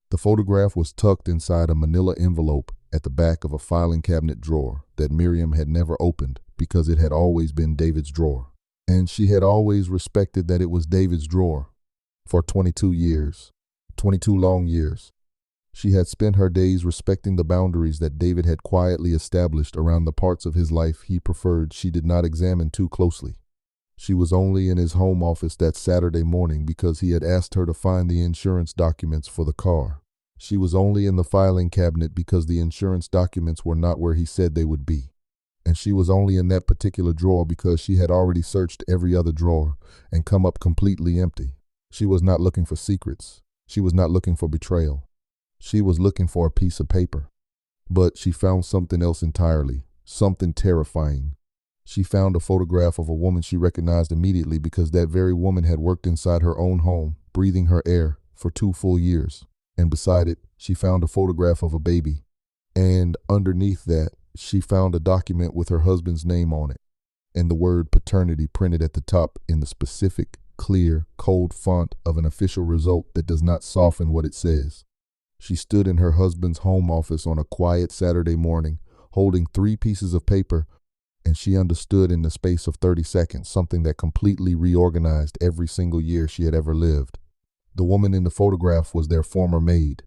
The photograph was tucked inside a manila envelope at the back of a filing cabinet drawer that Miriam had never opened because it had always been David's drawer. And she had always respected that it was David's drawer. For 22 years, 22 long years, she had spent her days respecting the boundaries that David had quietly established around the parts of his life he preferred she did not examine too closely. She was only in his home office that Saturday morning because he had asked her to find the insurance documents for the car. She was only in the filing cabinet because the insurance documents were not where he said they would be. And she was only in that particular drawer because she had already searched every other drawer and come up completely empty. She was not looking for secrets. She was not looking for betrayal. She was looking for a piece of paper. But she found something else entirely, something terrifying. She found a photograph of a woman she recognized immediately because that very woman had worked inside her own home, breathing her air, for 2 full years. And beside it, she found a photograph of a baby. And underneath that, she found a document with her husband's name on it, and the word paternity printed at the top in the specific, clear, cold font of an official result that does not soften what it says. She stood in her husband's home office on a quiet Saturday morning, holding 3 pieces of paper, and she understood in the space of 30 seconds something that completely reorganized every single year she had ever lived. The woman in the photograph was their former maid.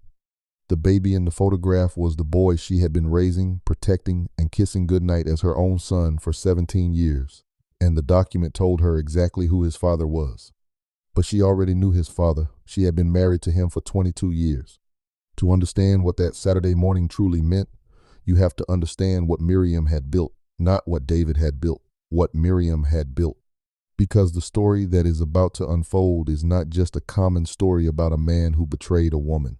The baby in the photograph was the boy she had been raising, protecting, and kissing goodnight as her own son for 17 years. And the document told her exactly who his father was. But she already knew his father. She had been married to him for 22 years. To understand what that Saturday morning truly meant, you have to understand what Miriam had built, not what David had built, what Miriam had built. Because the story that is about to unfold is not just a common story about a man who betrayed a woman.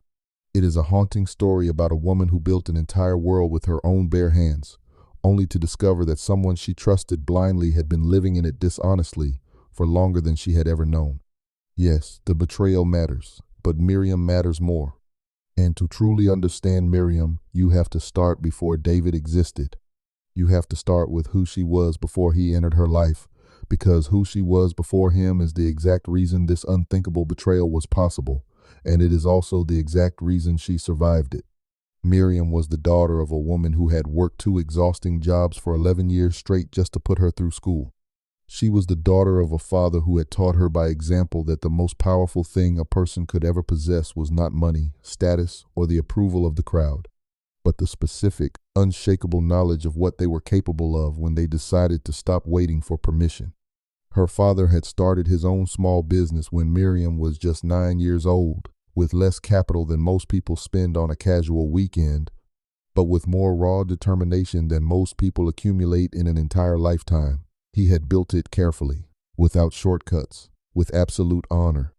It is a haunting story about a woman who built an entire world with her own bare hands, only to discover that someone she trusted blindly had been living in it dishonestly for longer than she had ever known. Yes, the betrayal matters, but Miriam matters more. And to truly understand Miriam, you have to start before David existed. You have to start with who she was before he entered her life, because who she was before him is the exact reason this unthinkable betrayal was possible, and it is also the exact reason she survived it. Miriam was the daughter of a woman who had worked 2 exhausting jobs for 11 years straight just to put her through school. She was the daughter of a father who had taught her by example that the most powerful thing a person could ever possess was not money, status, or the approval of the crowd, but the specific, unshakable knowledge of what they were capable of when they decided to stop waiting for permission. Her father had started his own small business when Miriam was just 9 years old, with less capital than most people spend on a casual weekend, but with more raw determination than most people accumulate in an entire lifetime. He had built it carefully, without shortcuts, with absolute honor.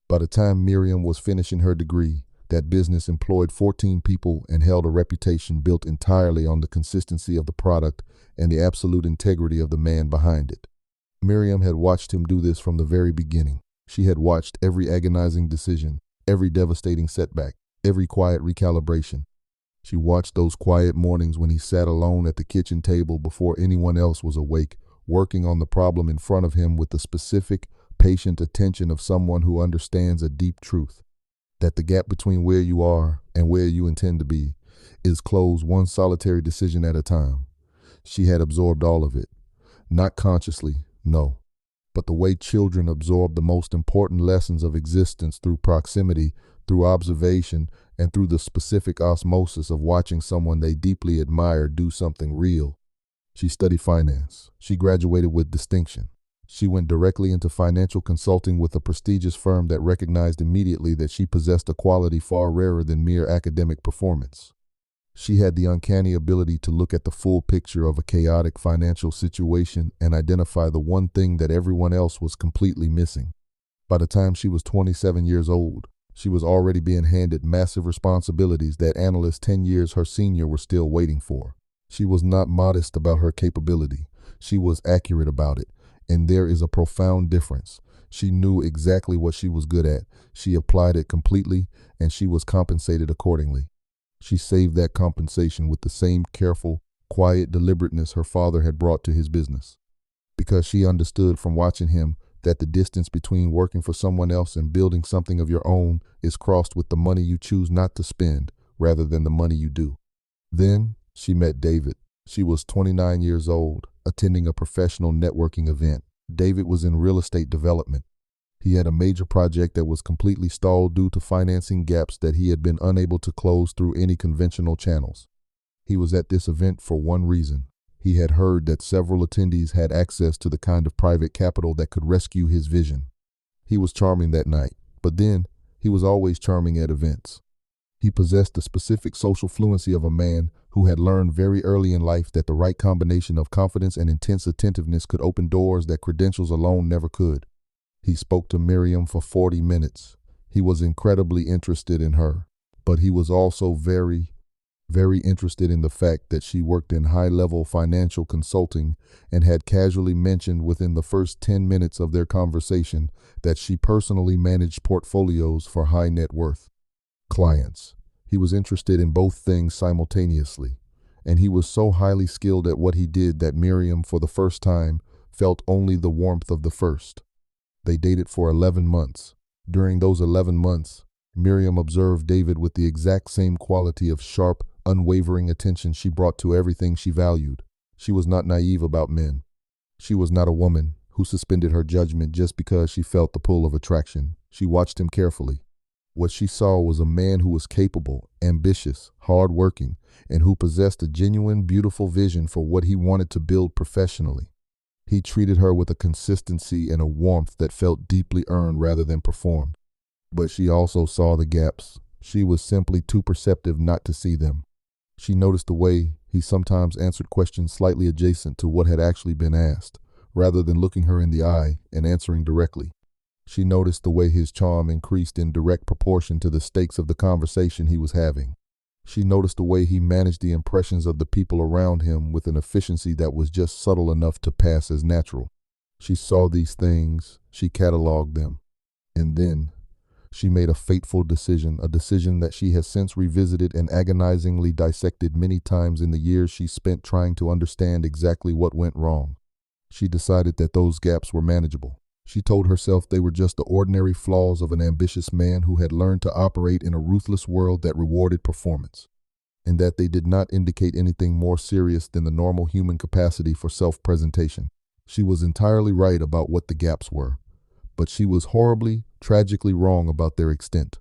By the time Miriam was finishing her degree, that business employed 14 people and held a reputation built entirely on the consistency of the product and the absolute integrity of the man behind it. Miriam had watched him do this from the very beginning. She had watched every agonizing decision, every devastating setback, every quiet recalibration. She watched those quiet mornings when he sat alone at the kitchen table before anyone else was awake, working on the problem in front of him with the specific, patient attention of someone who understands a deep truth, that the gap between where you are and where you intend to be is closed one solitary decision at a time. She had absorbed all of it, not consciously, no, but the way children absorb the most important lessons of existence through proximity, through observation, and through the specific osmosis of watching someone they deeply admire do something real. She studied finance. She graduated with distinction. She went directly into financial consulting with a prestigious firm that recognized immediately that she possessed a quality far rarer than mere academic performance. She had the uncanny ability to look at the full picture of a chaotic financial situation and identify the one thing that everyone else was completely missing. By the time she was 27 years old, she was already being handed massive responsibilities that analysts 10 years her senior were still waiting for. She was not modest about her capability. She was accurate about it. And there is a profound difference. She knew exactly what she was good at. She applied it completely, and she was compensated accordingly. She saved that compensation with the same careful, quiet deliberateness her father had brought to his business. Because she understood from watching him that the distance between working for someone else and building something of your own is crossed with the money you choose not to spend rather than the money you do. Then she met David. She was 29 years old, attending a professional networking event. David was in real estate development. He had a major project that was completely stalled due to financing gaps that he had been unable to close through any conventional channels. He was at this event for one reason. He had heard that several attendees had access to the kind of private capital that could rescue his vision. He was charming that night, but then he was always charming at events. He possessed the specific social fluency of a man who had learned very early in life that the right combination of confidence and intense attentiveness could open doors that credentials alone never could. He spoke to Miriam for 40 minutes. He was incredibly interested in her, but he was also very interested in the fact that she worked in high-level financial consulting and had casually mentioned within the first 10 minutes of their conversation that she personally managed portfolios for high net worth clients. He was interested in both things simultaneously, and he was so highly skilled at what he did that Miriam, for the first time, felt only the warmth of the first. They dated for 11 months. During those 11 months, Miriam observed David with the exact same quality of sharp, unwavering attention she brought to everything she valued. She was not naive about men. She was not a woman who suspended her judgment just because she felt the pull of attraction. She watched him carefully. What she saw was a man who was capable, ambitious, hard-working, and who possessed a genuine, beautiful vision for what he wanted to build professionally. He treated her with a consistency and a warmth that felt deeply earned rather than performed. But she also saw the gaps. She was simply too perceptive not to see them. She noticed the way he sometimes answered questions slightly adjacent to what had actually been asked, rather than looking her in the eye and answering directly. She noticed the way his charm increased in direct proportion to the stakes of the conversation he was having. She noticed the way he managed the impressions of the people around him with an efficiency that was just subtle enough to pass as natural. She saw these things, she cataloged them, and then she made a fateful decision, a decision that she has since revisited and agonizingly dissected many times in the years she spent trying to understand exactly what went wrong. She decided that those gaps were manageable. She told herself they were just the ordinary flaws of an ambitious man who had learned to operate in a ruthless world that rewarded performance, and that they did not indicate anything more serious than the normal human capacity for self-presentation. She was entirely right about what the gaps were, but she was horribly, tragically wrong about their extent.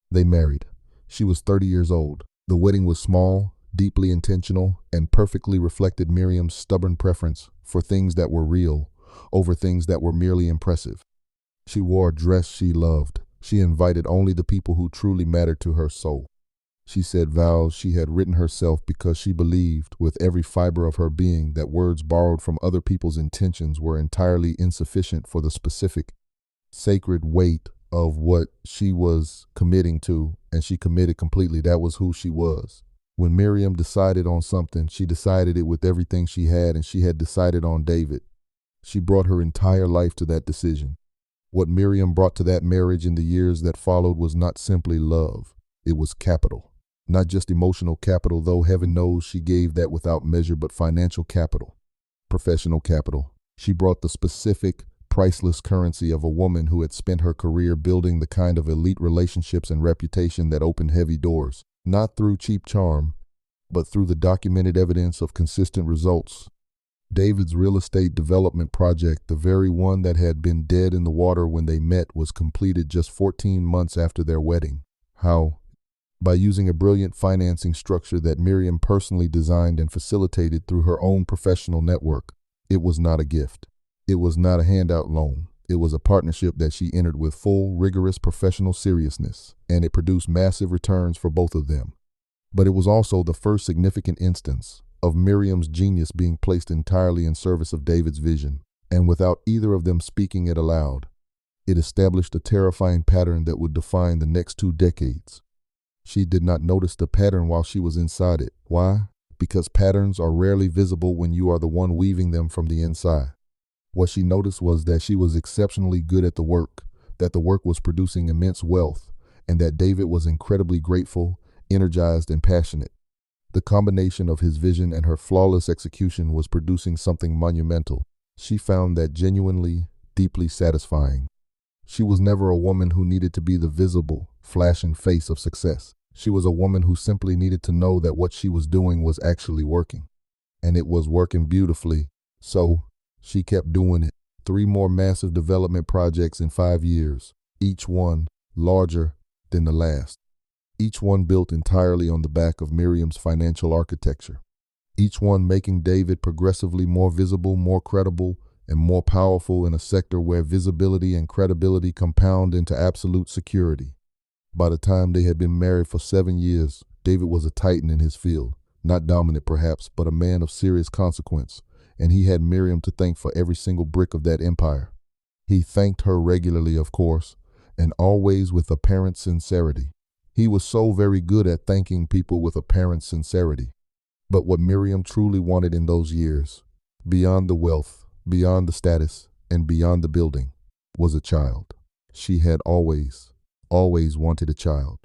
They married. She was 30 years old. The wedding was small, deeply intentional, and perfectly reflected Miriam's stubborn preference for things that were real over things that were merely impressive. She wore a dress she loved. She invited only the people who truly mattered to her soul. She said vows she had written herself because she believed with every fiber of her being that words borrowed from other people's intentions were entirely insufficient for the specific, sacred weight of what she was committing to, and she committed completely. That was who she was. When Miriam decided on something, she decided it with everything she had, and she had decided on David. She brought her entire life to that decision. What Miriam brought to that marriage in the years that followed was not simply love. It was capital. Not just emotional capital, though heaven knows she gave that without measure, but financial capital, professional capital. She brought the specific, priceless currency of a woman who had spent her career building the kind of elite relationships and reputation that opened heavy doors, not through cheap charm, but through the documented evidence of consistent results. David's real estate development project, the very one that had been dead in the water when they met, was completed just 14 months after their wedding. How? By using a brilliant financing structure that Miriam personally designed and facilitated through her own professional network. It was not a gift. It was not a handout loan. It was a partnership that she entered with full, rigorous professional seriousness, and it produced massive returns for both of them. But it was also the first significant instance of Miriam's genius being placed entirely in service of David's vision, and without either of them speaking it aloud. It established a terrifying pattern that would define the next 2 decades. She did not notice the pattern while she was inside it. Why? Because patterns are rarely visible when you are the one weaving them from the inside. What she noticed was that she was exceptionally good at the work, that the work was producing immense wealth, and that David was incredibly grateful, energized, and passionate. The combination of his vision and her flawless execution was producing something monumental. She found that genuinely deeply satisfying. She was never a woman who needed to be the visible, flashing face of success. She was a woman who simply needed to know that what she was doing was actually working. And it was working beautifully. So, she kept doing it. 3 more massive development projects in 5 years, each one larger than the last. Each one built entirely on the back of Miriam's financial architecture. Each one making David progressively more visible, more credible, and more powerful in a sector where visibility and credibility compound into absolute security. By the time they had been married for 7 years, David was a titan in his field, not dominant perhaps, but a man of serious consequence, and he had Miriam to thank for every single brick of that empire. He thanked her regularly, of course, and always with apparent sincerity. He was so very good at thanking people with apparent sincerity. But what Miriam truly wanted in those years, beyond the wealth, beyond the status, and beyond the building, was a child. She had always wanted a child.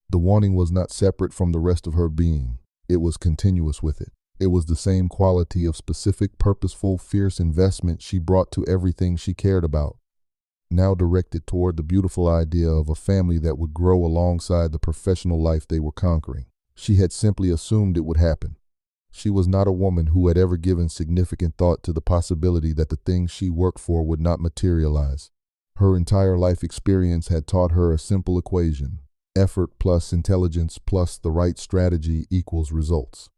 The wanting was not separate from the rest of her being. It was continuous with it. It was the same quality of specific, purposeful, fierce investment she brought to everything she cared about, now directed toward the beautiful idea of a family that would grow alongside the professional life they were conquering. She had simply assumed it would happen. She was not a woman who had ever given significant thought to the possibility that the things she worked for would not materialize. Her entire life experience had taught her a simple equation: effort plus intelligence plus the right strategy equals results.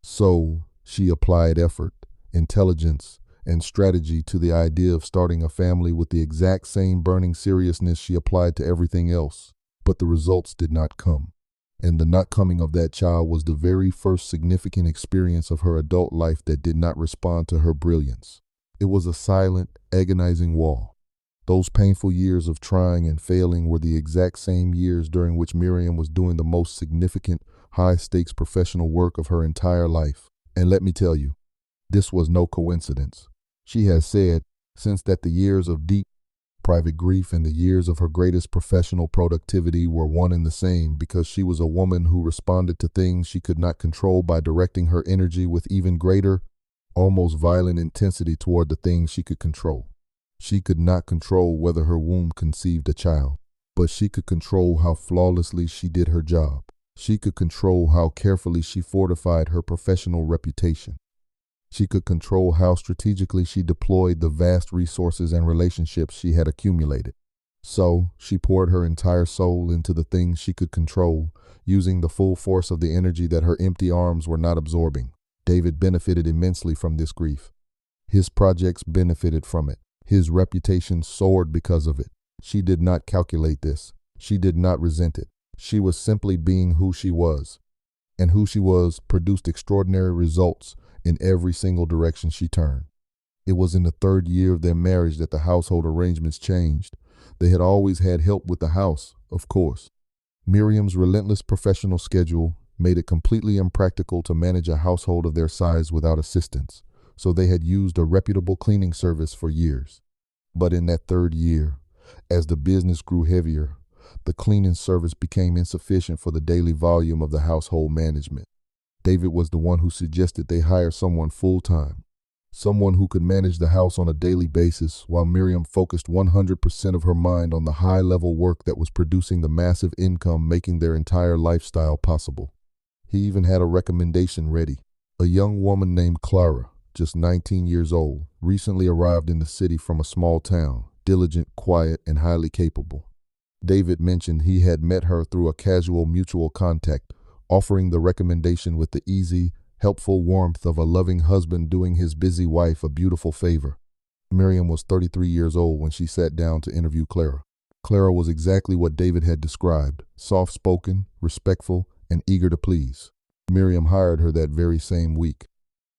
So, she applied effort, intelligence, and strategy to the idea of starting a family with the exact same burning seriousness she applied to everything else. But the results did not come. And the not coming of that child was the very first significant experience of her adult life that did not respond to her brilliance. It was a silent, agonizing wall. Those painful years of trying and failing were the exact same years during which Miriam was doing the most significant, high-stakes professional work of her entire life. And let me tell you, this was no coincidence. She has said since that the years of deep, private grief and the years of her greatest professional productivity were one and the same, because she was a woman who responded to things she could not control by directing her energy with even greater, almost violent intensity toward the things she could control. She could not control whether her womb conceived a child, but she could control how flawlessly she did her job. She could control how carefully she fortified her professional reputation. She could control how strategically she deployed the vast resources and relationships she had accumulated. So, she poured her entire soul into the things she could control, using the full force of the energy that her empty arms were not absorbing. David benefited immensely from this grief. His projects benefited from it. His reputation soared because of it. She did not calculate this. She did not resent it. She was simply being who she was. And who she was produced extraordinary results in every single direction she turned. It was in the 3rd year of their marriage that the household arrangements changed. They had always had help with the house, of course. Miriam's relentless professional schedule made it completely impractical to manage a household of their size without assistance, so they had used a reputable cleaning service for years. But in that 3rd year, as the business grew heavier, the cleaning service became insufficient for the daily volume of the household management. David was the one who suggested they hire someone full-time, someone who could manage the house on a daily basis, while Miriam focused 100% of her mind on the high-level work that was producing the massive income making their entire lifestyle possible. He even had a recommendation ready. A young woman named Clara, just 19 years old, recently arrived in the city from a small town, diligent, quiet, and highly capable. David mentioned he had met her through a casual mutual contact, offering the recommendation with the easy, helpful warmth of a loving husband doing his busy wife a beautiful favor. Miriam was 33 years old when she sat down to interview Clara. Clara was exactly what David had described: soft-spoken, respectful, and eager to please. Miriam hired her that very same week.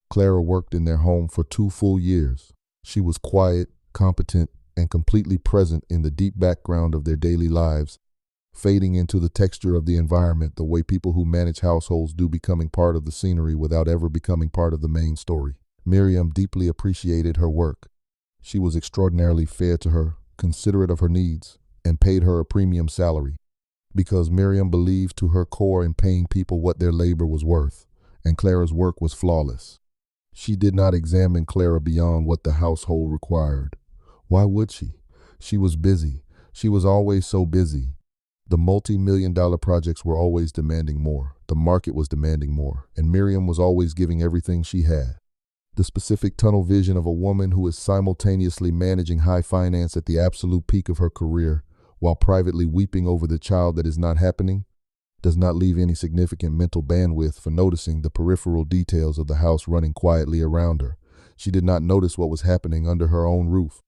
Clara worked in their home for 2 full years. She was quiet, competent, and completely present in the deep background of their daily lives, fading into the texture of the environment the way people who manage households do, becoming part of the scenery without ever becoming part of the main story. Miriam deeply appreciated her work. She was extraordinarily fair to her, considerate of her needs, and paid her a premium salary, because Miriam believed to her core in paying people what their labor was worth, and Clara's work was flawless. She did not examine Clara beyond what the household required. Why would she? She was busy. She was always so busy. The multi-million-dollar projects were always demanding more. The market was demanding more, and Miriam was always giving everything she had. The specific tunnel vision of a woman who is simultaneously managing high finance at the absolute peak of her career while privately weeping over the child that is not happening does not leave any significant mental bandwidth for noticing the peripheral details of the house running quietly around her. She did not notice what was happening under her own roof.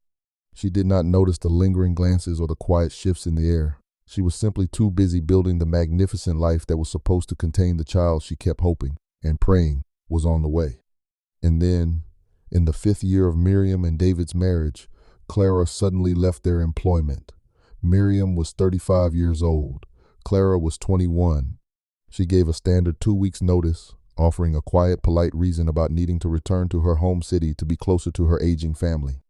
She did not notice the lingering glances or the quiet shifts in the air. She was simply too busy building the magnificent life that was supposed to contain the child she kept hoping and praying was on the way. And then, in the 5th year of Miriam and David's marriage, Clara suddenly left their employment. Miriam was 35 years old. Clara was 21. She gave a standard 2 weeks notice, offering a quiet, polite reason about needing to return to her home city to be closer to her aging family.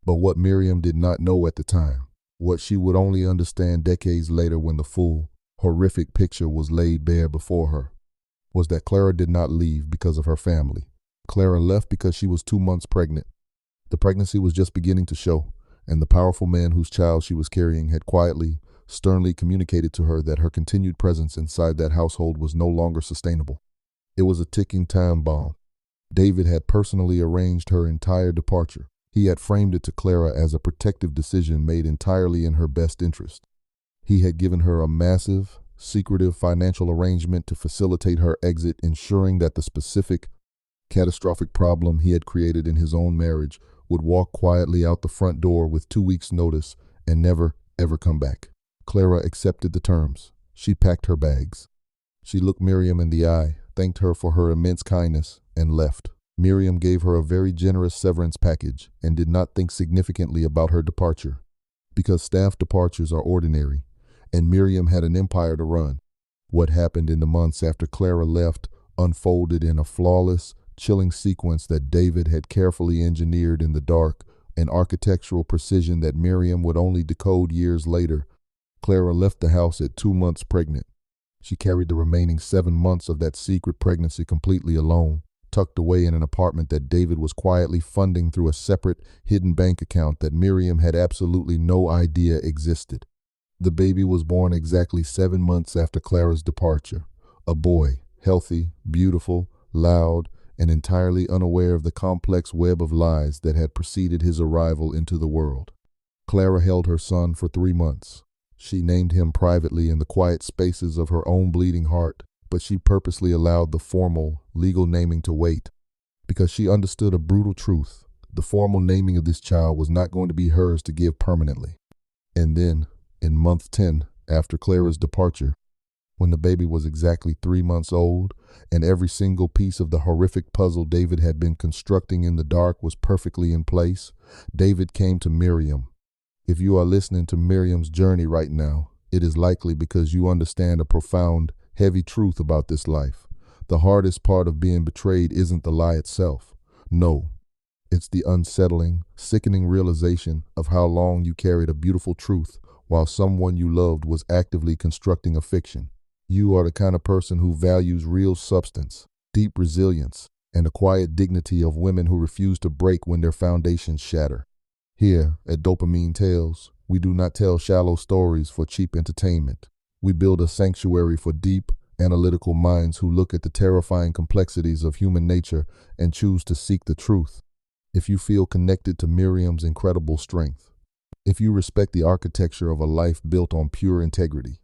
But what Miriam did not know at the time, what she would only understand decades later when the full, horrific picture was laid bare before her, was that Clara did not leave because of her family. Clara left because she was 2 months pregnant. The pregnancy was just beginning to show, and the powerful man whose child she was carrying had quietly, sternly communicated to her that her continued presence inside that household was no longer sustainable. It was a ticking time bomb. David had personally arranged her entire departure. He had framed it to Clara as a protective decision made entirely in her best interest. He had given her a massive, secretive financial arrangement to facilitate her exit, ensuring that the specific, catastrophic problem he had created in his own marriage would walk quietly out the front door with 2 weeks' notice and never, ever come back. Clara accepted the terms. She packed her bags. She looked Miriam in the eye, thanked her for her immense kindness, and left. Miriam gave her a very generous severance package and did not think significantly about her departure, because staff departures are ordinary, and Miriam had an empire to run. What happened in the months after Clara left unfolded in a flawless, chilling sequence that David had carefully engineered in the dark, an architectural precision that Miriam would only decode years later. Clara left the house at 2 months pregnant. She carried the remaining 7 months of that secret pregnancy completely alone, tucked away in an apartment that David was quietly funding through a separate, hidden bank account that Miriam had absolutely no idea existed. The baby was born exactly 7 months after Clara's departure. A boy, healthy, beautiful, loud, and entirely unaware of the complex web of lies that had preceded his arrival into the world. Clara held her son for 3 months. She named him privately in the quiet spaces of her own bleeding heart, but she purposely allowed the formal, legal naming to wait, because she understood a brutal truth. The formal naming of this child was not going to be hers to give permanently. And then, in month 10, after Clara's departure, when the baby was exactly 3 months old, and every single piece of the horrific puzzle David had been constructing in the dark was perfectly in place, David came to Miriam. If you are listening to Miriam's journey right now, it is likely because you understand a profound, heavy truth about this life. The hardest part of being betrayed isn't the lie itself. No, it's the unsettling, sickening realization of how long you carried a beautiful truth while someone you loved was actively constructing a fiction. You are the kind of person who values real substance, deep resilience, and the quiet dignity of women who refuse to break when their foundations shatter. Here at Dopamine Tales, we do not tell shallow stories for cheap entertainment. We build a sanctuary for deep, analytical minds who look at the terrifying complexities of human nature and choose to seek the truth. If you feel connected to Miriam's incredible strength, if you respect the architecture of a life built on pure integrity,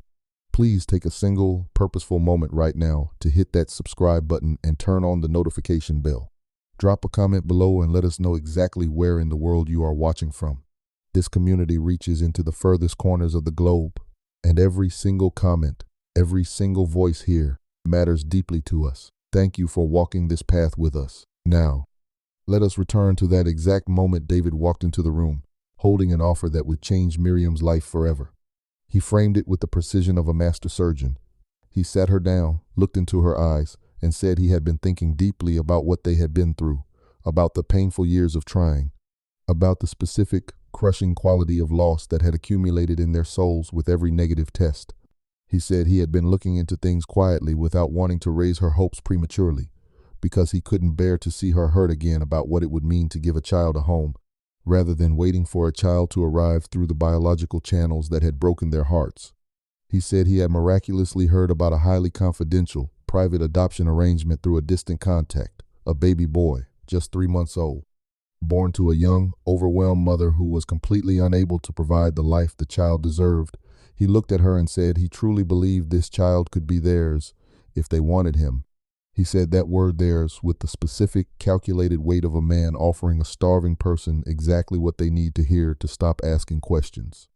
please take a single, purposeful moment right now to hit that subscribe button and turn on the notification bell. Drop a comment below and let us know exactly where in the world you are watching from. This community reaches into the furthest corners of the globe, and every single comment, every single voice here matters deeply to us. Thank you for walking this path with us. Now, let us return to that exact moment David walked into the room, holding an offer that would change Miriam's life forever. He framed it with the precision of a master surgeon. He sat her down, looked into her eyes, and said he had been thinking deeply about what they had been through, about the painful years of trying, about the specific, crushing quality of loss that had accumulated in their souls with every negative test. He said he had been looking into things quietly without wanting to raise her hopes prematurely, because he couldn't bear to see her hurt again about what it would mean to give a child a home, rather than waiting for a child to arrive through the biological channels that had broken their hearts. He said he had miraculously heard about a highly confidential, private adoption arrangement through a distant contact, a baby boy, just 3 months old, born to a young, overwhelmed mother who was completely unable to provide the life the child deserved. He looked at her and said he truly believed this child could be theirs if they wanted him. He said that word theirs with the specific, calculated weight of a man offering a starving person exactly what they need to hear to stop asking questions.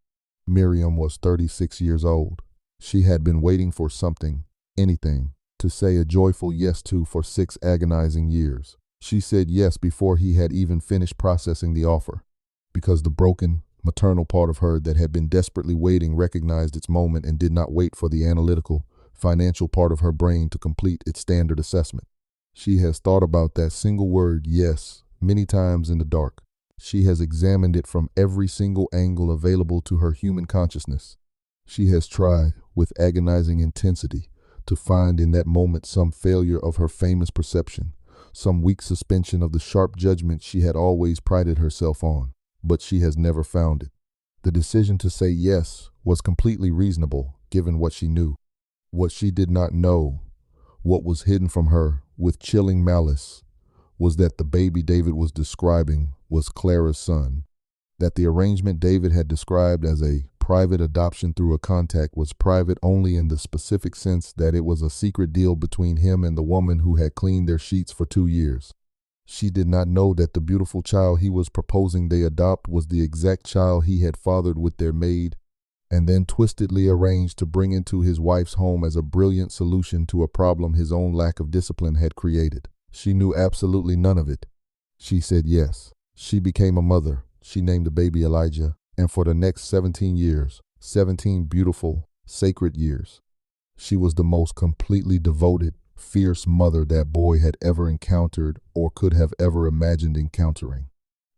Miriam was 36 years old. She had been waiting for something, anything, to say a joyful yes to for 6 agonizing years. She said yes before he had even finished processing the offer, because the broken, maternal part of her that had been desperately waiting recognized its moment and did not wait for the analytical, financial part of her brain to complete its standard assessment. She has thought about that single word, yes, many times in the dark. She has examined it from every single angle available to her human consciousness. She has tried, with agonizing intensity, to find in that moment some failure of her famous perception, some weak suspension of the sharp judgment she had always prided herself on, but she has never found it. The decision to say yes was completely reasonable, given what she knew. What she did not know, what was hidden from her with chilling malice, was that the baby David was describing was Clara's son, that the arrangement David had described as a private adoption through a contact was private only in the specific sense that it was a secret deal between him and the woman who had cleaned their sheets for 2 years. She did not know that the beautiful child he was proposing they adopt was the exact child he had fathered with their maid and then twistedly arranged to bring into his wife's home as a brilliant solution to a problem his own lack of discipline had created. She knew absolutely none of it. She said yes. She became a mother. She named the baby Elijah, and for the next 17 years, 17 beautiful, sacred years, she was the most completely devoted, fierce mother that boy had ever encountered or could have ever imagined encountering.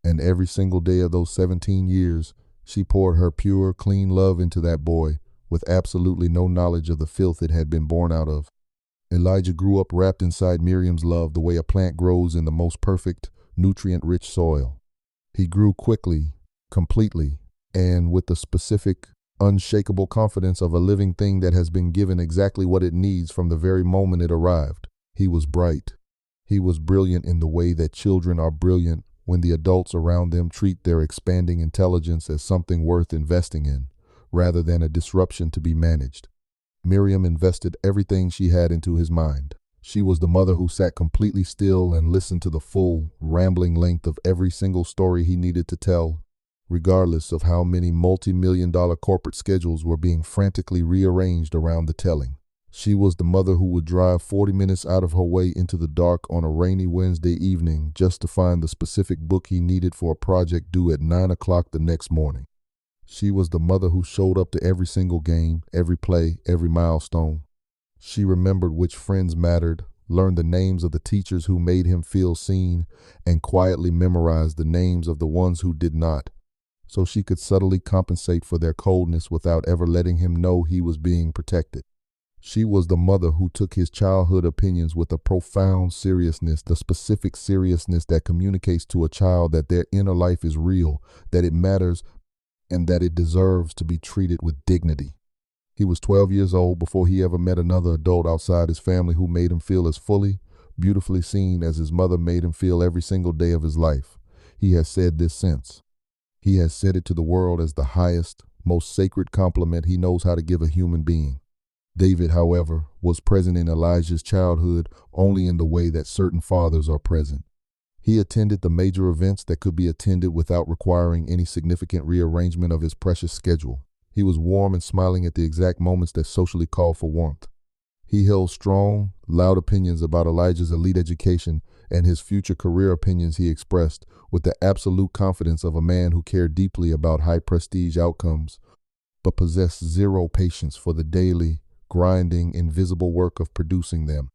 And every single day of those 17 years, she poured her pure, clean love into that boy with absolutely no knowledge of the filth it had been born out of. Elijah grew up wrapped inside Miriam's love the way a plant grows in the most perfect, nutrient-rich soil. He grew quickly, completely, and with the specific, unshakable confidence of a living thing that has been given exactly what it needs from the very moment it arrived. He was bright. He was brilliant in the way that children are brilliant when the adults around them treat their expanding intelligence as something worth investing in, rather than a disruption to be managed. Miriam invested everything she had into his mind. She was the mother who sat completely still and listened to the full, rambling length of every single story he needed to tell, regardless of how many multi-million-dollar corporate schedules were being frantically rearranged around the telling. She was the mother who would drive 40 minutes out of her way into the dark on a rainy Wednesday evening just to find the specific book he needed for a project due at 9 o'clock the next morning. She was the mother who showed up to every single game, every play, every milestone. She remembered which friends mattered, learned the names of the teachers who made him feel seen, and quietly memorized the names of the ones who did not, so she could subtly compensate for their coldness without ever letting him know he was being protected. She was the mother who took his childhood opinions with a profound seriousness, the specific seriousness that communicates to a child that their inner life is real, that it matters, and that it deserves to be treated with dignity. He was 12 years old before he ever met another adult outside his family who made him feel as fully, beautifully seen as his mother made him feel every single day of his life. He has said this since. He has said it to the world as the highest, most sacred compliment he knows how to give a human being. David, however, was present in Elijah's childhood only in the way that certain fathers are present. He attended the major events that could be attended without requiring any significant rearrangement of his precious schedule. He was warm and smiling at the exact moments that socially called for warmth. He held strong, loud opinions about Elijah's elite education, and his future career opinions he expressed with the absolute confidence of a man who cared deeply about high prestige outcomes, but possessed zero patience for the daily, grinding, invisible work of producing them.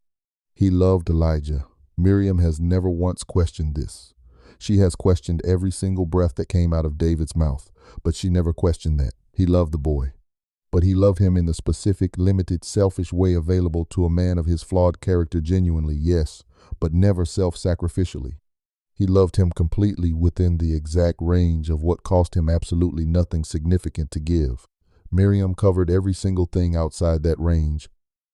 He loved Elijah. Miriam has never once questioned this. She has questioned every single breath that came out of David's mouth, but she never questioned that. He loved the boy. But he loved him in the specific, limited, selfish way available to a man of his flawed character genuinely, yes, but never self-sacrificially. He loved him completely within the exact range of what cost him absolutely nothing significant to give. Miriam covered every single thing outside that range.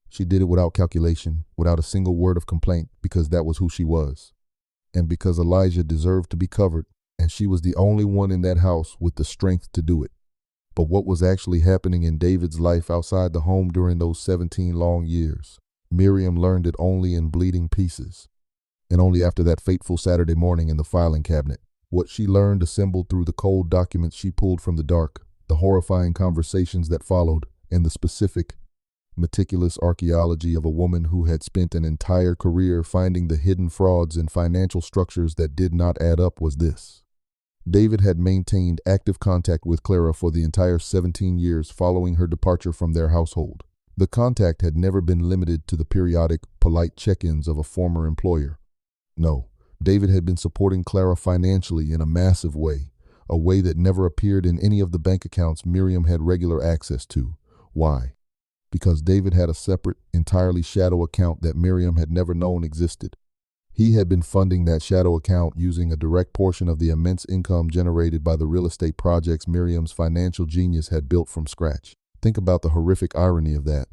She did it without calculation, without a single word of complaint, because that was who she was. And because Elijah deserved to be covered, and she was the only one in that house with the strength to do it. But what was actually happening in David's life outside the home during those 17 long years? Miriam learned it only in bleeding pieces, and only after that fateful Saturday morning in the filing cabinet. What she learned assembled through the cold documents she pulled from the dark, the horrifying conversations that followed, and the specific, meticulous archaeology of a woman who had spent an entire career finding the hidden frauds in financial structures that did not add up was this. David had maintained active contact with Clara for the entire 17 years following her departure from their household. The contact had never been limited to the periodic, polite check-ins of a former employer. No, David had been supporting Clara financially in a massive way, a way that never appeared in any of the bank accounts Miriam had regular access to. Why? Because David had a separate, entirely shadow account that Miriam had never known existed. He had been funding that shadow account using a direct portion of the immense income generated by the real estate projects Miriam's financial genius had built from scratch. Think about the horrific irony of that.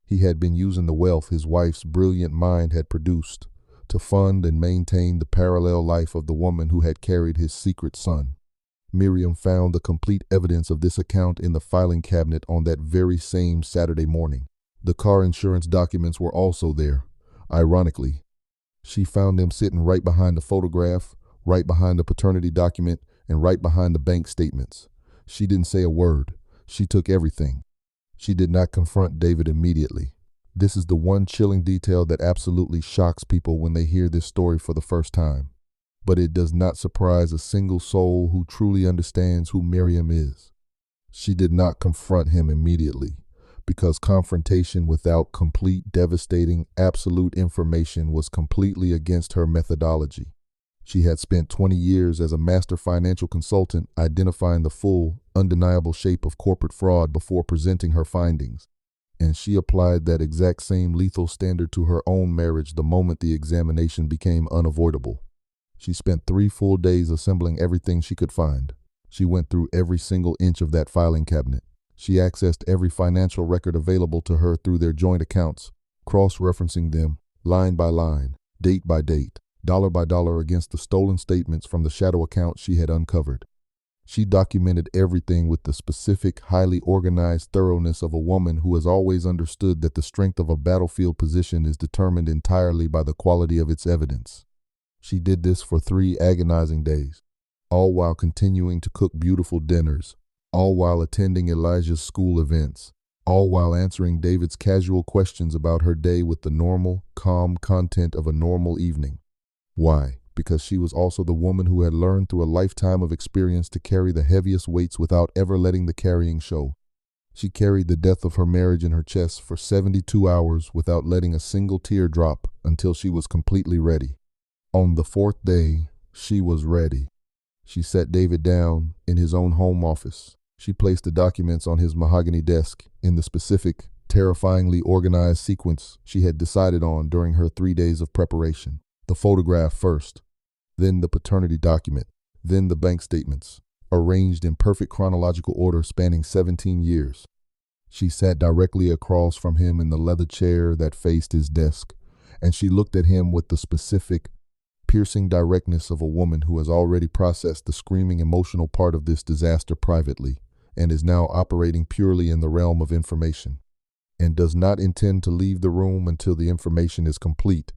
He had been using the wealth his wife's brilliant mind had produced to fund and maintain the parallel life of the woman who had carried his secret son. Miriam found the complete evidence of this account in the filing cabinet on that very same Saturday morning. The car insurance documents were also there. Ironically, she found them sitting right behind the photograph, right behind the paternity document, and right behind the bank statements. She didn't say a word. She took everything. She did not confront David immediately. This is the one chilling detail that absolutely shocks people when they hear this story for the first time. But it does not surprise a single soul who truly understands who Miriam is. She did not confront him immediately, because confrontation without complete, devastating, absolute information was completely against her methodology. She had spent 20 years as a master financial consultant identifying the full, undeniable shape of corporate fraud before presenting her findings. And she applied that exact same lethal standard to her own marriage the moment the examination became unavoidable. She spent 3 full days assembling everything she could find. She went through every single inch of that filing cabinet. She accessed every financial record available to her through their joint accounts, cross-referencing them, line by line, date by date, dollar by dollar against the stolen statements from the shadow account she had uncovered. She documented everything with the specific, highly organized thoroughness of a woman who has always understood that the strength of a battlefield position is determined entirely by the quality of its evidence. She did this for 3 agonizing days, all while continuing to cook beautiful dinners, all while attending Elijah's school events, all while answering David's casual questions about her day with the normal, calm content of a normal evening. Why? Because she was also the woman who had learned through a lifetime of experience to carry the heaviest weights without ever letting the carrying show. She carried the death of her marriage in her chest for 72 hours without letting a single tear drop until she was completely ready. On the 4th day, she was ready. She sat David down in his own home office. She placed the documents on his mahogany desk in the specific, terrifyingly organized sequence she had decided on during her 3 days of preparation. The photograph first, then the paternity document, then the bank statements, arranged in perfect chronological order spanning 17 years. She sat directly across from him in the leather chair that faced his desk, and she looked at him with the specific, piercing directness of a woman who has already processed the screaming emotional part of this disaster privately and is now operating purely in the realm of information, and does not intend to leave the room until the information is complete.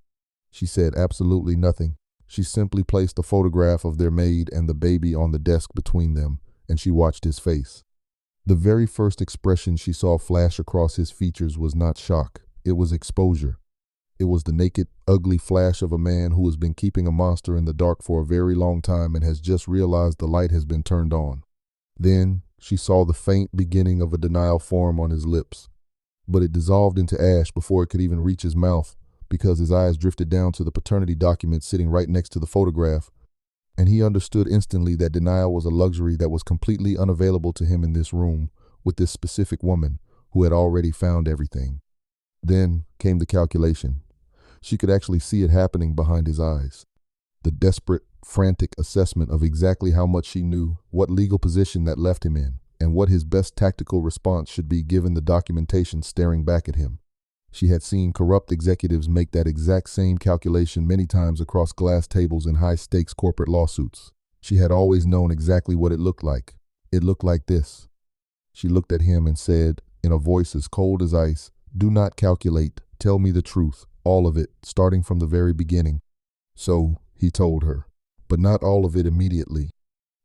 She said absolutely nothing. She simply placed the photograph of their maid and the baby on the desk between them, and she watched his face. The very first expression she saw flash across his features was not shock, it was exposure. It was the naked, ugly flash of a man who has been keeping a monster in the dark for a very long time and has just realized the light has been turned on. Then she saw the faint beginning of a denial form on his lips, but it dissolved into ash before it could even reach his mouth, because his eyes drifted down to the paternity document sitting right next to the photograph, and he understood instantly that denial was a luxury that was completely unavailable to him in this room with this specific woman who had already found everything. Then came the calculation. She could actually see it happening behind his eyes. the desperate, frantic assessment of exactly how much she knew, what legal position that left him in, and what his best tactical response should be given the documentation staring back at him. She had seen corrupt executives make that exact same calculation many times across glass tables in high-stakes corporate lawsuits. She had always known exactly what it looked like. It looked like this. She looked at him and said, in a voice as cold as ice, "Do not calculate. Tell me the truth, all of it, starting from the very beginning." So, he told her, but not all of it immediately.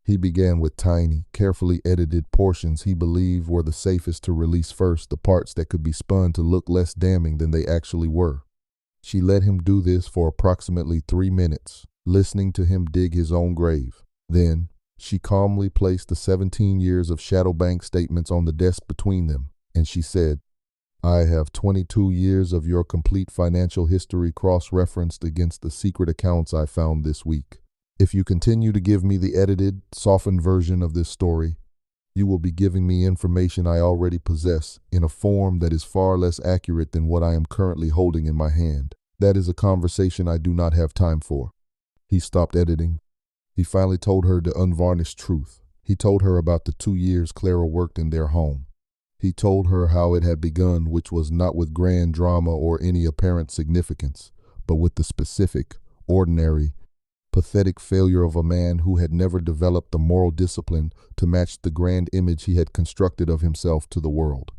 He began with tiny, carefully edited portions he believed were the safest to release first, the parts that could be spun to look less damning than they actually were. She let him do this for approximately 3 minutes, listening to him dig his own grave. Then, she calmly placed the 17 years of shadow bank statements on the desk between them, and she said, "I have 22 years of your complete financial history cross-referenced against the secret accounts I found this week. If you continue to give me the edited, softened version of this story, you will be giving me information I already possess in a form that is far less accurate than what I am currently holding in my hand. That is a conversation I do not have time for." He stopped editing. He finally told her the unvarnished truth. He told her about the 2 years Clara worked in their home. He told her how it had begun, which was not with grand drama or any apparent significance, but with the specific, ordinary, pathetic failure of a man who had never developed the moral discipline to match the grand image he had constructed of himself to the world.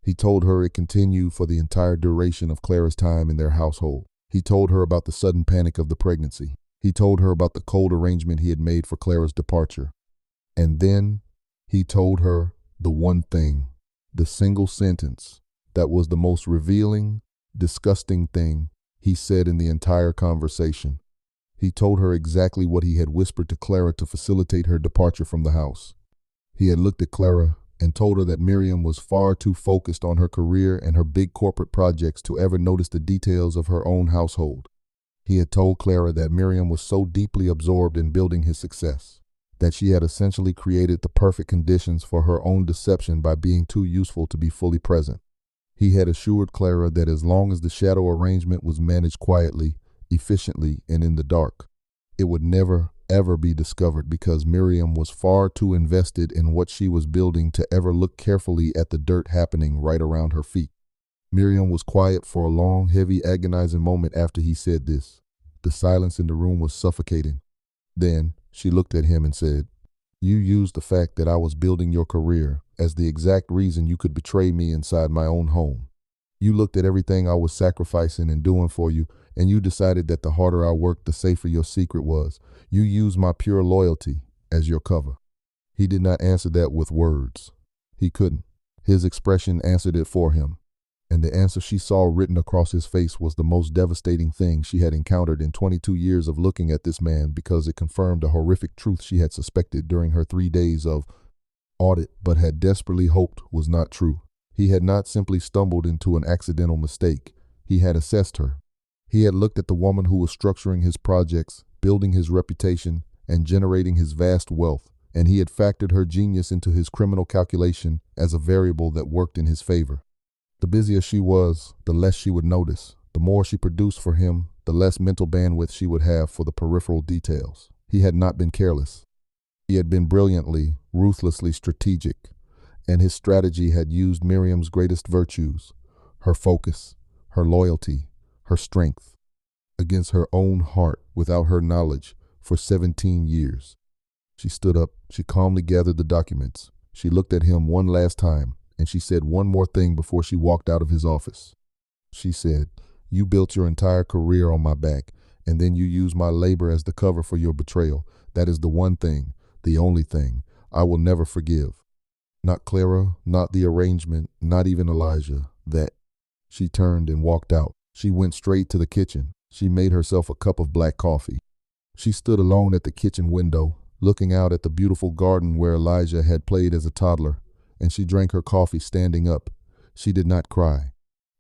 He told her it continued for the entire duration of Clara's time in their household. He told her about the sudden panic of the pregnancy. He told her about the cold arrangement he had made for Clara's departure. And then he told her the one thing, the single sentence that was the most revealing, disgusting thing he said in the entire conversation. He told her exactly what he had whispered to Clara to facilitate her departure from the house. He had looked at Clara and told her that Miriam was far too focused on her career and her big corporate projects to ever notice the details of her own household. He had told Clara that Miriam was so deeply absorbed in building his success, that she had essentially created the perfect conditions for her own deception by being too useful to be fully present. He had assured Clara that as long as the shadow arrangement was managed quietly, efficiently, and in the dark, it would never, ever be discovered because Miriam was far too invested in what she was building to ever look carefully at the dirt happening right around her feet. Miriam was quiet for a long, heavy, agonizing moment after he said this. The silence in the room was suffocating. Then she looked at him and said, "You used the fact that I was building your career as the exact reason you could betray me inside my own home. You looked at everything I was sacrificing and doing for you, and you decided that the harder I worked, the safer your secret was. You used my pure loyalty as your cover." He did not answer that with words. He couldn't. His expression answered it for him. And the answer she saw written across his face was the most devastating thing she had encountered in 22 years of looking at this man, because it confirmed a horrific truth she had suspected during her 3 days of audit but had desperately hoped was not true. He had not simply stumbled into an accidental mistake. He had assessed her. He had looked at the woman who was structuring his projects, building his reputation, and generating his vast wealth, and he had factored her genius into his criminal calculation as a variable that worked in his favor. The busier she was, the less she would notice. The more she produced for him, the less mental bandwidth she would have for the peripheral details. He had not been careless. He had been brilliantly, ruthlessly strategic, and his strategy had used Miriam's greatest virtues, her focus, her loyalty, her strength, against her own heart without her knowledge for 17 years. She stood up, she calmly gathered the documents. She looked at him one last time, and she said one more thing before she walked out of his office. She said, "You built your entire career on my back, and then you used my labor as the cover for your betrayal. That is the one thing, the only thing, I will never forgive. Not Clara, not the arrangement, not even Elijah, that." She turned and walked out. She went straight to the kitchen. She made herself a cup of black coffee. She stood alone at the kitchen window, looking out at the beautiful garden where Elijah had played as a toddler, and she drank her coffee standing up. She did not cry,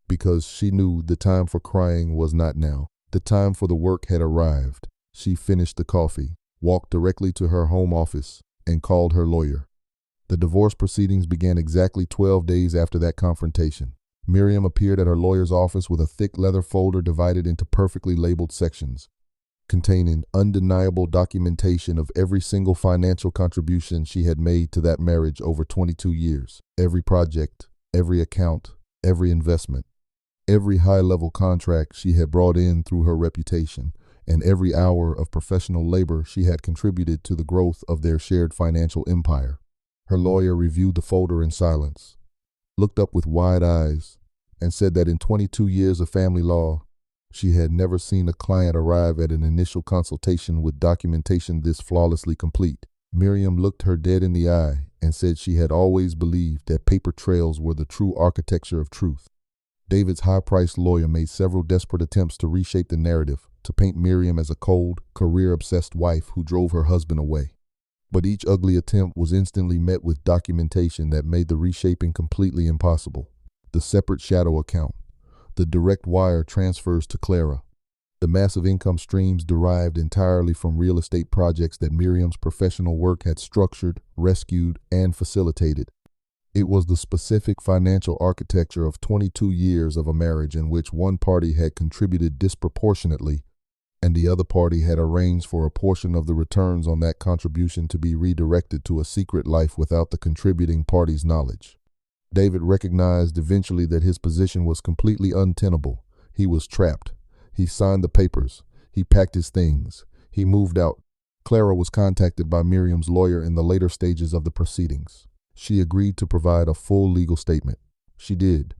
because she knew the time for crying was not now. The time for the work had arrived. She finished the coffee, walked directly to her home office, and called her lawyer. The divorce proceedings began exactly 12 days after that confrontation. Miriam appeared at her lawyer's office with a thick leather folder divided into perfectly labeled sections. containing undeniable documentation of every single financial contribution she had made to that marriage over 22 years, every project, every account, every investment, every high-level contract she had brought in through her reputation, and every hour of professional labor she had contributed to the growth of their shared financial empire. Her lawyer reviewed the folder in silence, looked up with wide eyes, and said that in 22 years of family law, she had never seen a client arrive at an initial consultation with documentation this flawlessly complete. Miriam looked her dead in the eye and said she had always believed that paper trails were the true architecture of truth. David's high-priced lawyer made several desperate attempts to reshape the narrative, to paint Miriam as a cold, career-obsessed wife who drove her husband away. But each ugly attempt was instantly met with documentation that made the reshaping completely impossible. The separate shadow account, the direct wire transfers to Clara, the massive income streams derived entirely from real estate projects that Miriam's professional work had structured, rescued, and facilitated. It was the specific financial architecture of 22 years of a marriage in which one party had contributed disproportionately and the other party had arranged for a portion of the returns on that contribution to be redirected to a secret life without the contributing party's knowledge. David recognized eventually that his position was completely untenable. He was trapped. He signed the papers. He packed his things. He moved out. Clara was contacted by Miriam's lawyer in the later stages of the proceedings. She agreed to provide a full legal statement. She did.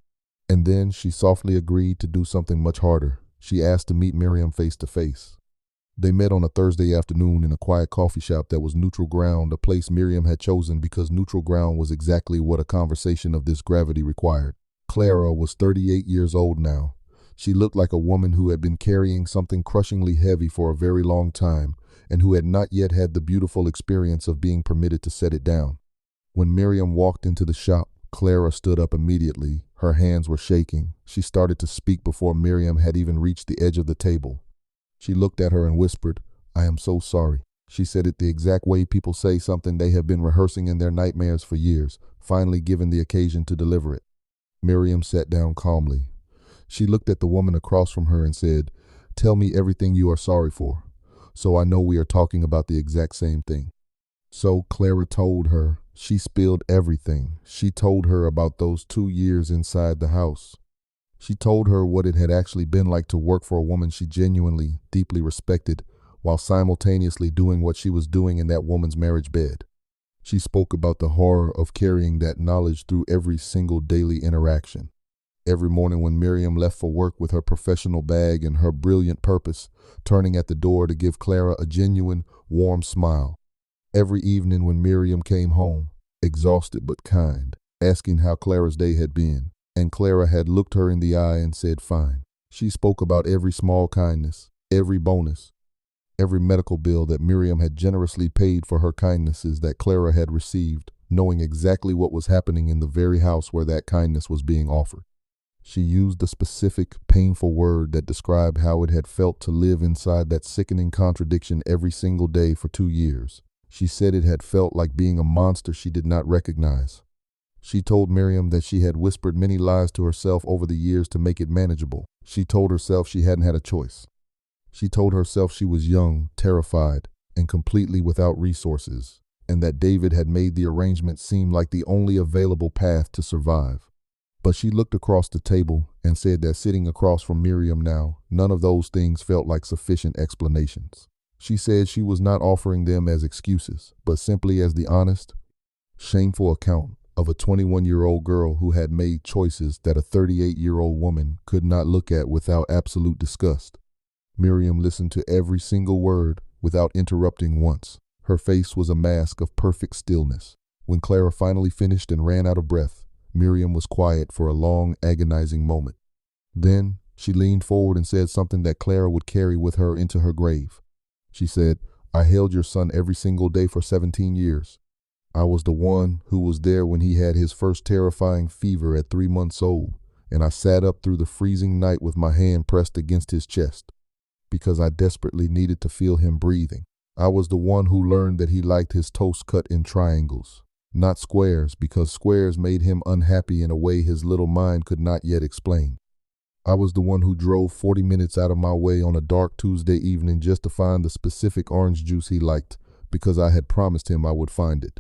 And then she softly agreed to do something much harder. She asked to meet Miriam face to face. They met on a Thursday afternoon in a quiet coffee shop that was neutral ground, a place Miriam had chosen because neutral ground was exactly what a conversation of this gravity required. Clara was 38 years old now. She looked like a woman who had been carrying something crushingly heavy for a very long time and who had not yet had the beautiful experience of being permitted to set it down. When Miriam walked into the shop, Clara stood up immediately. Her hands were shaking. She started to speak before Miriam had even reached the edge of the table. She looked at her and whispered, "I am so sorry." She said it the exact way people say something they have been rehearsing in their nightmares for years, finally given the occasion to deliver it. Miriam sat down calmly. She looked at the woman across from her and said, "Tell me everything you are sorry for, so I know we are talking about the exact same thing." So Clara told her. She spilled everything. She told her about those 2 years inside the house. She told her what it had actually been like to work for a woman she genuinely, deeply respected, while simultaneously doing what she was doing in that woman's marriage bed. She spoke about the horror of carrying that knowledge through every single daily interaction. Every morning when Miriam left for work with her professional bag and her brilliant purpose, turning at the door to give Clara a genuine, warm smile. Every evening when Miriam came home, exhausted but kind, asking how Clara's day had been, and Clara had looked her in the eye and said fine. She spoke about every small kindness, every bonus, every medical bill that Miriam had generously paid for her kindnesses that Clara had received, knowing exactly what was happening in the very house where that kindness was being offered. She used the specific, painful word that described how it had felt to live inside that sickening contradiction every single day for 2 years. She said it had felt like being a monster she did not recognize. She told Miriam that she had whispered many lies to herself over the years to make it manageable. She told herself she hadn't had a choice. She told herself she was young, terrified, and completely without resources, and that David had made the arrangement seem like the only available path to survive. But she looked across the table and said that sitting across from Miriam now, none of those things felt like sufficient explanations. She said she was not offering them as excuses, but simply as the honest, shameful account of a 21-year-old girl who had made choices that a 38-year-old woman could not look at without absolute disgust. Miriam listened to every single word without interrupting once. Her face was a mask of perfect stillness. When Clara finally finished and ran out of breath, Miriam was quiet for a long, agonizing moment. Then she leaned forward and said something that Clara would carry with her into her grave. She said, "I held your son every single day for 17 years. I was the one who was there when he had his first terrifying fever at 3 months old, and I sat up through the freezing night with my hand pressed against his chest, because I desperately needed to feel him breathing. I was the one who learned that he liked his toast cut in triangles, not squares, because squares made him unhappy in a way his little mind could not yet explain. I was the one who drove 40 minutes out of my way on a dark Tuesday evening just to find the specific orange juice he liked because I had promised him I would find it.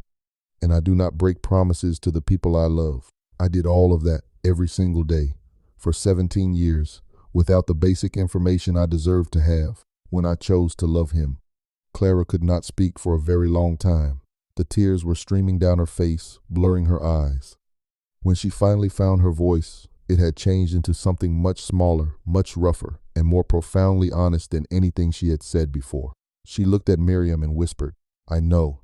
And I do not break promises to the people I love. I did all of that every single day for 17 years without the basic information I deserved to have when I chose to love him. Clara could not speak for a very long time. The tears were streaming down her face, blurring her eyes. When she finally found her voice, it had changed into something much smaller, much rougher, and more profoundly honest than anything she had said before. She looked at Miriam and whispered, "I know.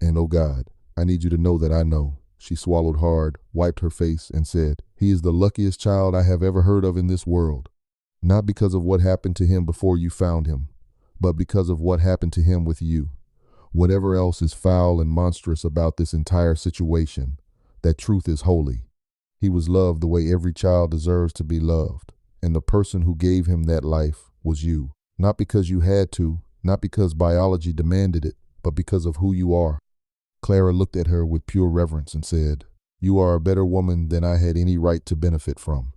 And oh God, I need you to know that I know." She swallowed hard, wiped her face, and said, "He is the luckiest child I have ever heard of in this world. Not because of what happened to him before you found him, but because of what happened to him with you. Whatever else is foul and monstrous about this entire situation, that truth is holy. He was loved the way every child deserves to be loved, and the person who gave him that life was you. Not because you had to, not because biology demanded it, but because of who you are." Clara looked at her with pure reverence and said, "You are a better woman than I had any right to benefit from.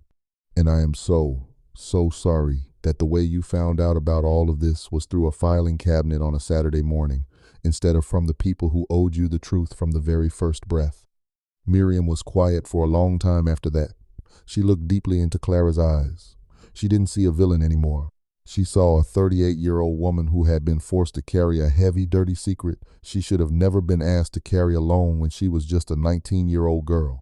And I am so sorry that the way you found out about all of this was through a filing cabinet on a Saturday morning, instead of from the people who owed you the truth from the very first breath." Miriam was quiet for a long time after that. She looked deeply into Clara's eyes. She didn't see a villain anymore. She saw a 38-year-old woman who had been forced to carry a heavy, dirty secret she should have never been asked to carry alone when she was just a 19-year-old girl.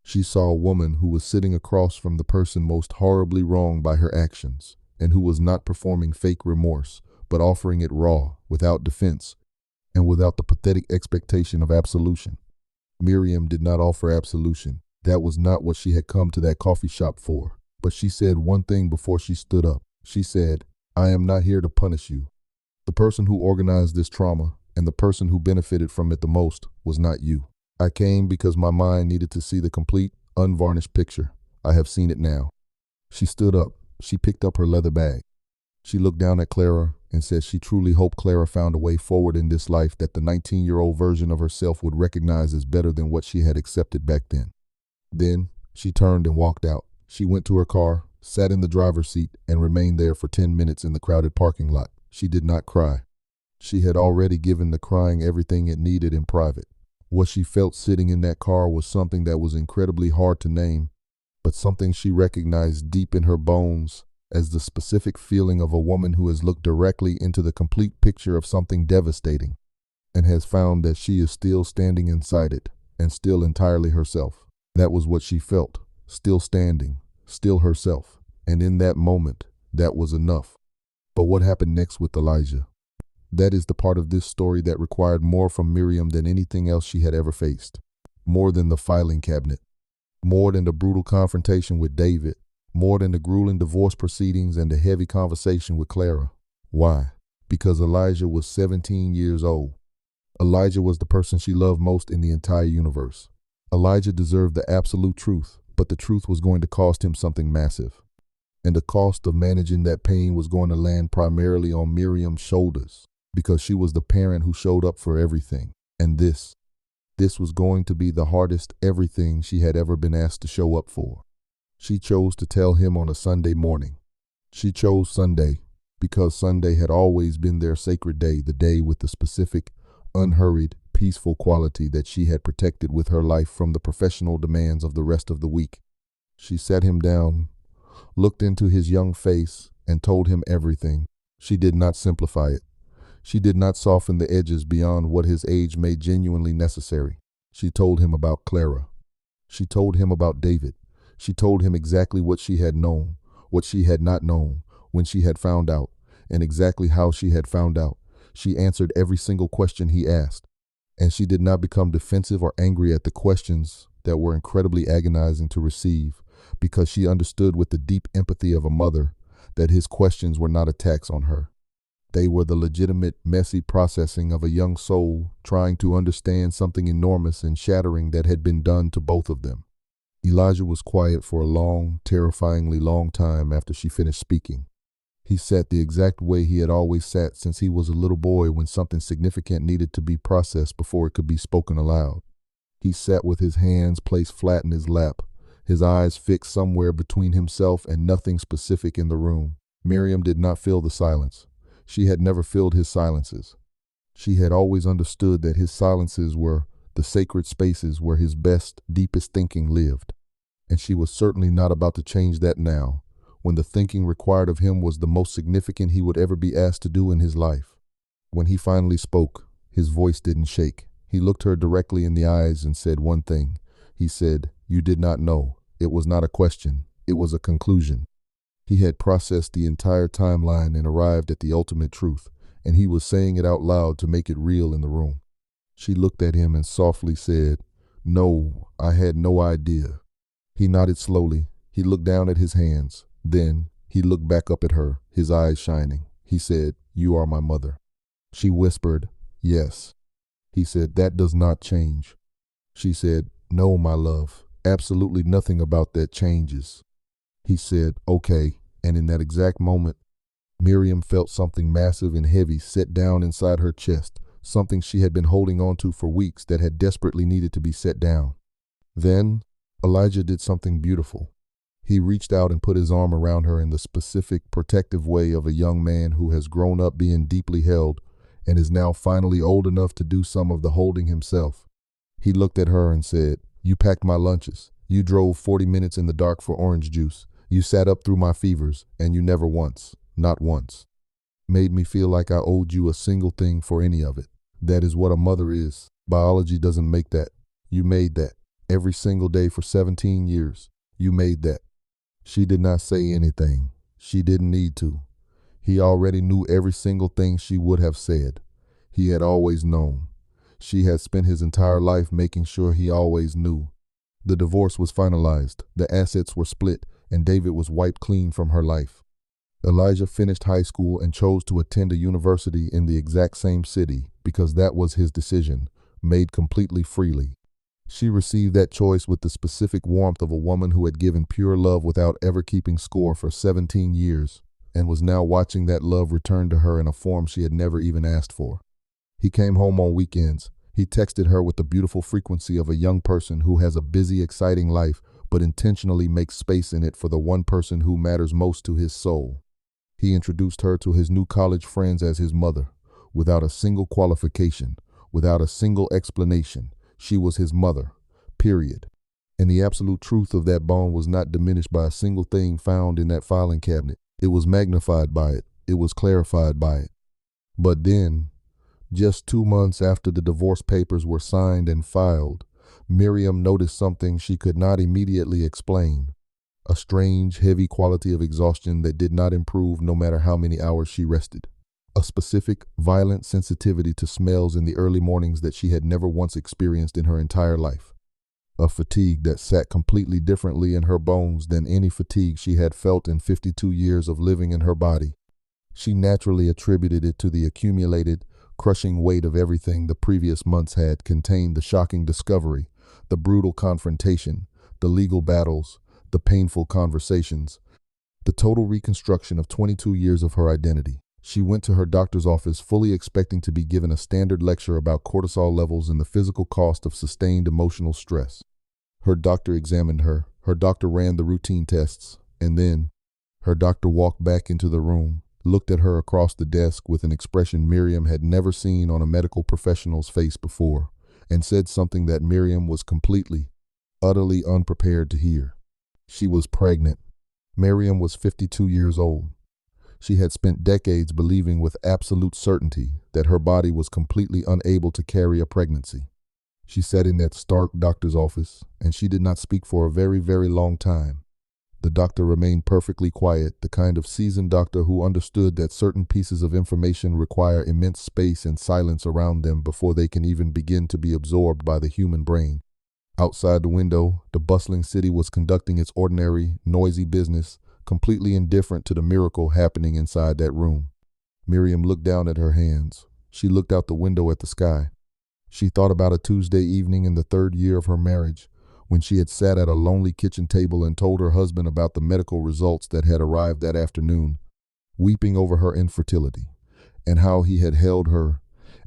She saw a woman who was sitting across from the person most horribly wronged by her actions, and who was not performing fake remorse, but offering it raw, without defense, and without the pathetic expectation of absolution. Miriam did not offer absolution. That was not what she had come to that coffee shop for. But she said one thing before she stood up. She said, "I am not here to punish you. The person who organized this trauma and the person who benefited from it the most was not you. I came because my mind needed to see the complete, unvarnished picture. I have seen it now." She stood up. She picked up her leather bag. She looked down at Clara and said she truly hoped Clara found a way forward in this life that the 19-year-old version of herself would recognize as better than what she had accepted back then. Then she turned and walked out. She went to her car, sat in the driver's seat, and remained there for 10 minutes in the crowded parking lot. She did not cry. She had already given the crying everything it needed in private. What she felt sitting in that car was something that was incredibly hard to name, but something she recognized deep in her bones as the specific feeling of a woman who has looked directly into the complete picture of something devastating and has found that she is still standing inside it and still entirely herself. That was what she felt, still standing, still herself. And in that moment, that was enough. But what happened next with Elijah? That is the part of this story that required more from Miriam than anything else she had ever faced. More than the filing cabinet. More than the brutal confrontation with David. More than the grueling divorce proceedings and the heavy conversation with Clara. Why? Because Elijah was 17 years old. Elijah was the person she loved most in the entire universe. Elijah deserved the absolute truth, but the truth was going to cost him something massive. And the cost of managing that pain was going to land primarily on Miriam's shoulders, because she was the parent who showed up for everything. And this was going to be the hardest everything she had ever been asked to show up for. She chose to tell him on a Sunday morning. She chose Sunday because Sunday had always been their sacred day, the day with the specific, unhurried, peaceful quality that she had protected with her life from the professional demands of the rest of the week. She sat him down, looked into his young face, and told him everything. She did not simplify it. She did not soften the edges beyond what his age made genuinely necessary. She told him about Clara. She told him about David. She told him exactly what she had known, what she had not known, when she had found out, and exactly how she had found out. She answered every single question he asked, and she did not become defensive or angry at the questions that were incredibly agonizing to receive, because she understood with the deep empathy of a mother that his questions were not attacks on her. They were the legitimate, messy processing of a young soul trying to understand something enormous and shattering that had been done to both of them. Elijah was quiet for a long, terrifyingly long time after she finished speaking. He sat the exact way he had always sat since he was a little boy when something significant needed to be processed before it could be spoken aloud. He sat with his hands placed flat in his lap, his eyes fixed somewhere between himself and nothing specific in the room. Miriam did not feel the silence. She had never filled his silences. She had always understood that his silences were the sacred spaces where his best, deepest thinking lived. And she was certainly not about to change that now, when the thinking required of him was the most significant he would ever be asked to do in his life. When he finally spoke, his voice didn't shake. He looked her directly in the eyes and said one thing. He said, "You did not know." It was not a question. It was a conclusion. He had processed the entire timeline and arrived at the ultimate truth, and he was saying it out loud to make it real in the room. She looked at him and softly said, "No, I had no idea." He nodded slowly. He looked down at his hands. Then he looked back up at her, his eyes shining. He said, "You are my mother." She whispered, "Yes." He said, "That does not change." She said, "No, my love, absolutely nothing about that changes." He said, "Okay," and in that exact moment, Miriam felt something massive and heavy set down inside her chest, something she had been holding on to for weeks that had desperately needed to be set down. Then, Elijah did something beautiful. He reached out and put his arm around her in the specific, protective way of a young man who has grown up being deeply held and is now finally old enough to do some of the holding himself. He looked at her and said, "You packed my lunches. You drove 40 minutes in the dark for orange juice. You sat up through my fevers, and you never once, not once, made me feel like I owed you a single thing for any of it. That is what a mother is. Biology doesn't make that. You made that. Every single day for 17 years. You made that." She did not say anything. She didn't need to. He already knew every single thing she would have said. He had always known. She had spent his entire life making sure he always knew. The divorce was finalized, the assets were split, and David was wiped clean from her life. Elijah finished high school and chose to attend a university in the exact same city because that was his decision, made completely freely. She received that choice with the specific warmth of a woman who had given pure love without ever keeping score for 17 years, and was now watching that love return to her in a form she had never even asked for. He came home on weekends. He texted her with the beautiful frequency of a young person who has a busy, exciting life, but intentionally makes space in it for the one person who matters most to his soul. He introduced her to his new college friends as his mother, without a single qualification, without a single explanation. She was his mother, period. And the absolute truth of that bond was not diminished by a single thing found in that filing cabinet. It was magnified by it. It was clarified by it. But then, just 2 months after the divorce papers were signed and filed, Miriam noticed something she could not immediately explain. A strange, heavy quality of exhaustion that did not improve no matter how many hours she rested. A specific, violent sensitivity to smells in the early mornings that she had never once experienced in her entire life. A fatigue that sat completely differently in her bones than any fatigue she had felt in 52 years of living in her body. She naturally attributed it to the accumulated, crushing weight of everything the previous months had contained: the shocking discovery, the brutal confrontation, the legal battles, the painful conversations, the total reconstruction of 22 years of her identity. She went to her doctor's office fully expecting to be given a standard lecture about cortisol levels and the physical cost of sustained emotional stress. Her doctor examined her. Her doctor ran the routine tests, and then her doctor walked back into the room, looked at her across the desk with an expression Miriam had never seen on a medical professional's face before, and said something that Miriam was completely, utterly unprepared to hear. She was pregnant. Miriam was 52 years old. She had spent decades believing with absolute certainty that her body was completely unable to carry a pregnancy. She sat in that stark doctor's office, and she did not speak for a very, very long time. The doctor remained perfectly quiet, the kind of seasoned doctor who understood that certain pieces of information require immense space and silence around them before they can even begin to be absorbed by the human brain. Outside the window, the bustling city was conducting its ordinary, noisy business, completely indifferent to the miracle happening inside that room. Miriam looked down at her hands. She looked out the window at the sky. She thought about a Tuesday evening in the 3rd year of her marriage, when she had sat at a lonely kitchen table and told her husband about the medical results that had arrived that afternoon, weeping over her infertility, and how he had held her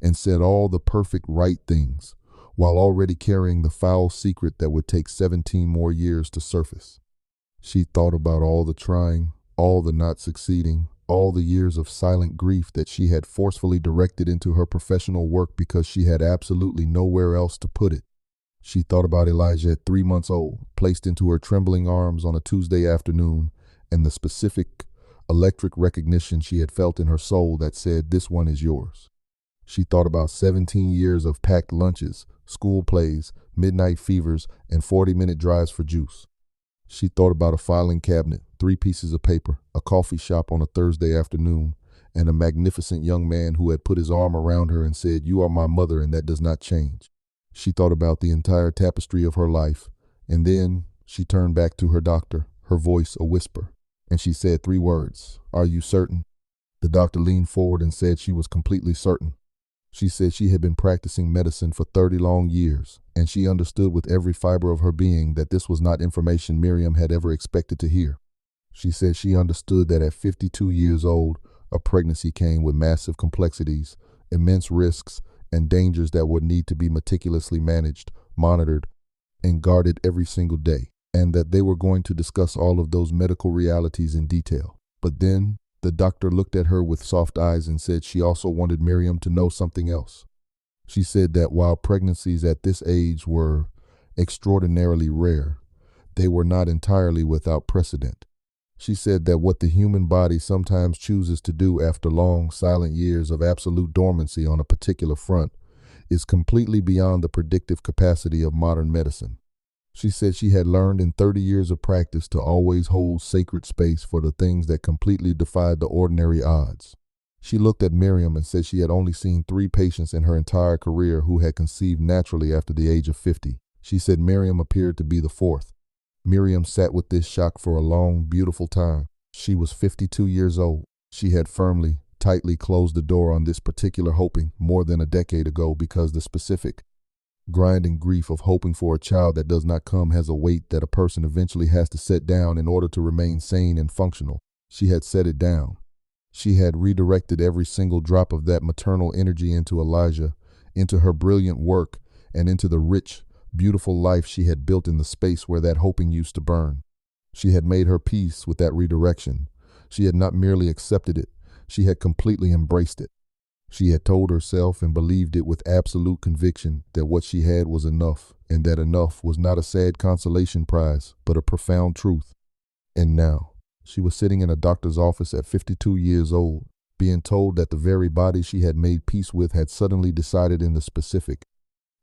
and said all the perfect right things, while already carrying the foul secret that would take 17 more years to surface. She thought about all the trying, all the not succeeding, all the years of silent grief that she had forcefully directed into her professional work because she had absolutely nowhere else to put it. She thought about Elijah at 3 months old, placed into her trembling arms on a Tuesday afternoon, and the specific electric recognition she had felt in her soul that said, "This one is yours." She thought about 17 years of packed lunches, school plays, midnight fevers, and 40-minute drives for juice. She thought about a filing cabinet, 3 pieces of paper, a coffee shop on a Thursday afternoon, and a magnificent young man who had put his arm around her and said, "You are my mother, and that does not change." She thought about the entire tapestry of her life, and then she turned back to her doctor, her voice a whisper, and she said 3 words, "Are you certain?" The doctor leaned forward and said she was completely certain. She said she had been practicing medicine for 30 long years, and she understood with every fiber of her being that this was not information Miriam had ever expected to hear. She said she understood that at 52 years old, a pregnancy came with massive complexities, immense risks, and dangers that would need to be meticulously managed, monitored, and guarded every single day, and that they were going to discuss all of those medical realities in detail. But then, the doctor looked at her with soft eyes and said she also wanted Miriam to know something else. She said that while pregnancies at this age were extraordinarily rare, they were not entirely without precedent. She said that what the human body sometimes chooses to do after long, silent years of absolute dormancy on a particular front is completely beyond the predictive capacity of modern medicine. She said she had learned in 30 years of practice to always hold sacred space for the things that completely defied the ordinary odds. She looked at Miriam and said she had only seen 3 patients in her entire career who had conceived naturally after the age of 50. She said Miriam appeared to be the 4th. Miriam sat with this shock for a long, beautiful time. She was 52 years old. She had firmly, tightly closed the door on this particular hoping more than a decade ago because the specific grinding grief of hoping for a child that does not come has a weight that a person eventually has to set down in order to remain sane and functional. She had set it down. She had redirected every single drop of that maternal energy into Elijah, into her brilliant work, and into the rich, beautiful life she had built in the space where that hoping used to burn. She had made her peace with that redirection. She had not merely accepted it, she had completely embraced it. She had told herself and believed it with absolute conviction that what she had was enough, and that enough was not a sad consolation prize, but a profound truth. And now, she was sitting in a doctor's office at 52 years old, being told that the very body she had made peace with had suddenly decided in the specific,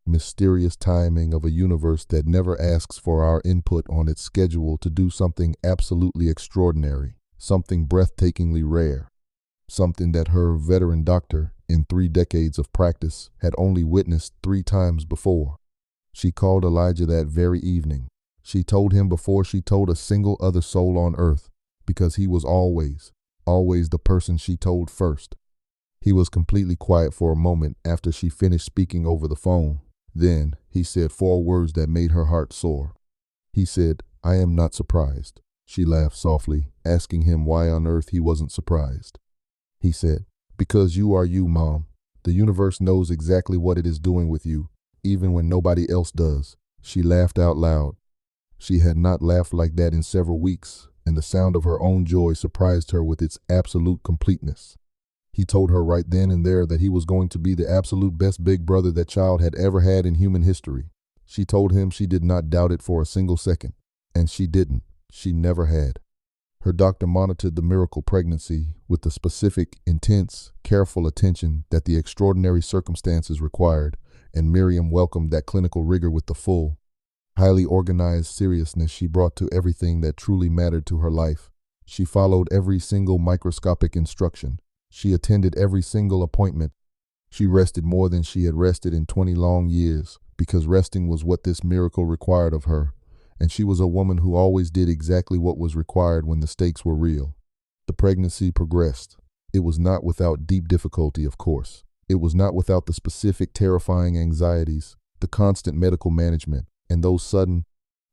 mysterious timing of a universe that never asks for our input on its schedule to do something absolutely extraordinary, something breathtakingly rare. Something that her veteran doctor, in 3 decades of practice, had only witnessed 3 times before. She called Elijah that very evening. She told him before she told a single other soul on earth, because he was always the person she told first. He was completely quiet for a moment after she finished speaking over the phone. Then he said 4 words that made her heart soar. He said, "I am not surprised." She laughed softly, asking him why on earth he wasn't surprised. He said, "Because you are you, Mom. The universe knows exactly what it is doing with you, even when nobody else does." She laughed out loud. She had not laughed like that in several weeks, and the sound of her own joy surprised her with its absolute completeness. He told her right then and there that he was going to be the absolute best big brother that child had ever had in human history. She told him she did not doubt it for a single second, and she didn't. She never had. Her doctor monitored the miracle pregnancy with the specific, intense, careful attention that the extraordinary circumstances required, and Miriam welcomed that clinical rigor with the full, highly organized seriousness she brought to everything that truly mattered to her life. She followed every single microscopic instruction. She attended every single appointment. She rested more than she had rested in 20 long years, because resting was what this miracle required of her. And she was a woman who always did exactly what was required when the stakes were real. The pregnancy progressed. It was not without deep difficulty, of course. It was not without the specific, terrifying anxieties, the constant medical management, and those sudden,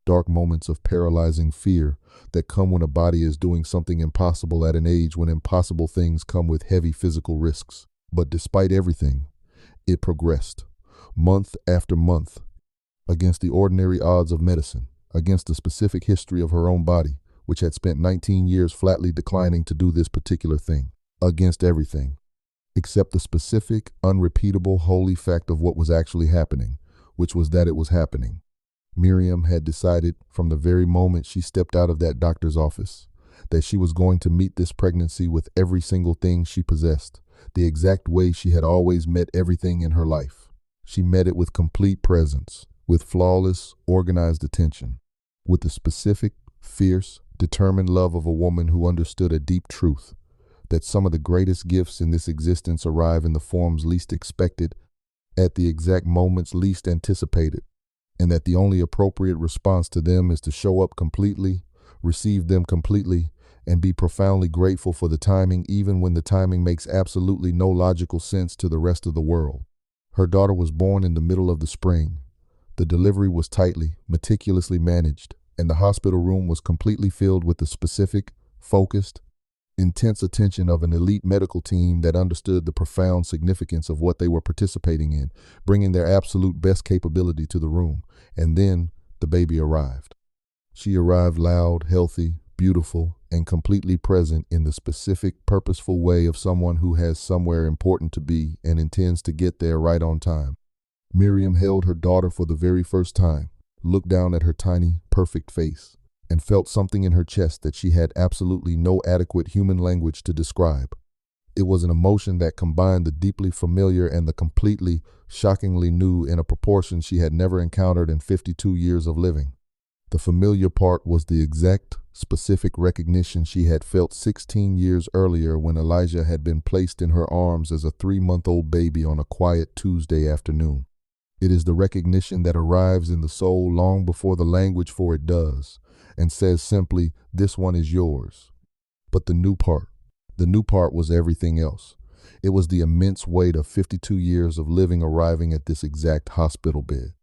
dark moments of paralyzing fear that come when a body is doing something impossible at an age when impossible things come with heavy physical risks. But despite everything, it progressed. month after month, against the ordinary odds of medicine, against the specific history of her own body, which had spent 19 years flatly declining to do this particular thing, against everything, except the specific, unrepeatable, holy fact of what was actually happening, which was that it was happening. Miriam had decided from the very moment she stepped out of that doctor's office that she was going to meet this pregnancy with every single thing she possessed, the exact way she had always met everything in her life. She met it with complete presence, with flawless, organized attention, with the specific, fierce, determined love of a woman who understood a deep truth, that some of the greatest gifts in this existence arrive in the forms least expected, at the exact moments least anticipated, and that the only appropriate response to them is to show up completely, receive them completely, and be profoundly grateful for the timing, even when the timing makes absolutely no logical sense to the rest of the world. Her daughter was born in the middle of the spring. The delivery was tightly, meticulously managed, and the hospital room was completely filled with the specific, focused, intense attention of an elite medical team that understood the profound significance of what they were participating in, bringing their absolute best capability to the room. And then the baby arrived. She arrived loud, healthy, beautiful, and completely present in the specific, purposeful way of someone who has somewhere important to be and intends to get there right on time. Miriam held her daughter for the very first time, looked down at her tiny, perfect face, and felt something in her chest that she had absolutely no adequate human language to describe. It was an emotion that combined the deeply familiar and the completely, shockingly new in a proportion she had never encountered in 52 years of living. The familiar part was the exact, specific recognition she had felt 16 years earlier when Elijah had been placed in her arms as a 3-month-old baby on a quiet Tuesday afternoon. It is the recognition that arrives in the soul long before the language for it does, and says simply, "This one is yours." But the new part was everything else. It was the immense weight of 52 years of living arriving at this exact hospital bed.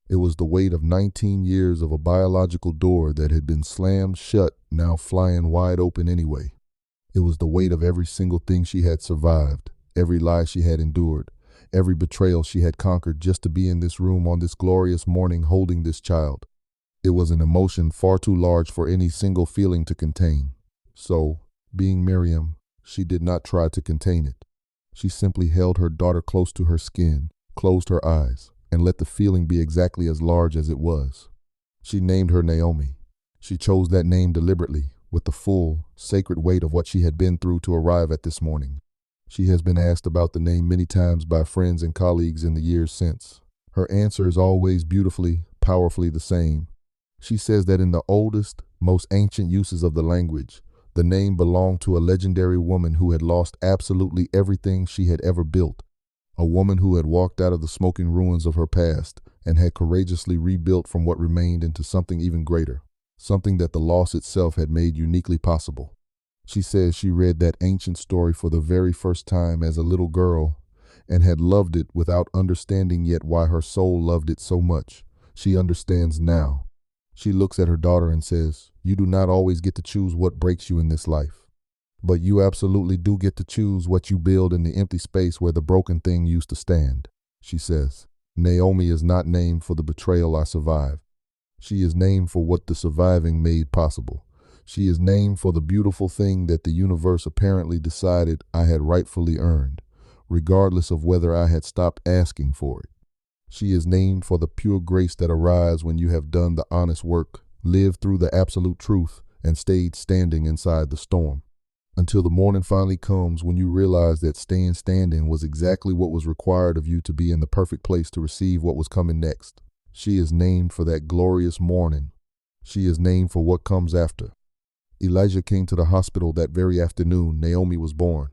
It was the weight of 19 years of a biological door that had been slammed shut, now flying wide open anyway. It was the weight of every single thing she had survived, every lie she had endured, every betrayal she had conquered just to be in this room on this glorious morning holding this child. It was an emotion far too large for any single feeling to contain. So, being Miriam, she did not try to contain it. She simply held her daughter close to her skin, closed her eyes, and let the feeling be exactly as large as it was. She named her Naomi. She chose that name deliberately, with the full, sacred weight of what she had been through to arrive at this morning. She has been asked about the name many times by friends and colleagues in the years since. Her answer is always beautifully, powerfully the same. She says that in the oldest, most ancient uses of the language, the name belonged to a legendary woman who had lost absolutely everything she had ever built. A woman who had walked out of the smoking ruins of her past and had courageously rebuilt from what remained into something even greater, something that the loss itself had made uniquely possible. She says she read that ancient story for the very first time as a little girl and had loved it without understanding yet why her soul loved it so much. She understands now. She looks at her daughter and says, "You do not always get to choose what breaks you in this life. But you absolutely do get to choose what you build in the empty space where the broken thing used to stand." She says, "Naomi is not named for the betrayal I survived. She is named for what the surviving made possible. She is named for the beautiful thing that the universe apparently decided I had rightfully earned, regardless of whether I had stopped asking for it. She is named for the pure grace that arrives when you have done the honest work, lived through the absolute truth, and stayed standing inside the storm. Until the morning finally comes when you realize that staying standing was exactly what was required of you to be in the perfect place to receive what was coming next. She is named for that glorious morning. She is named for what comes after." Elijah came to the hospital that very afternoon Naomi was born.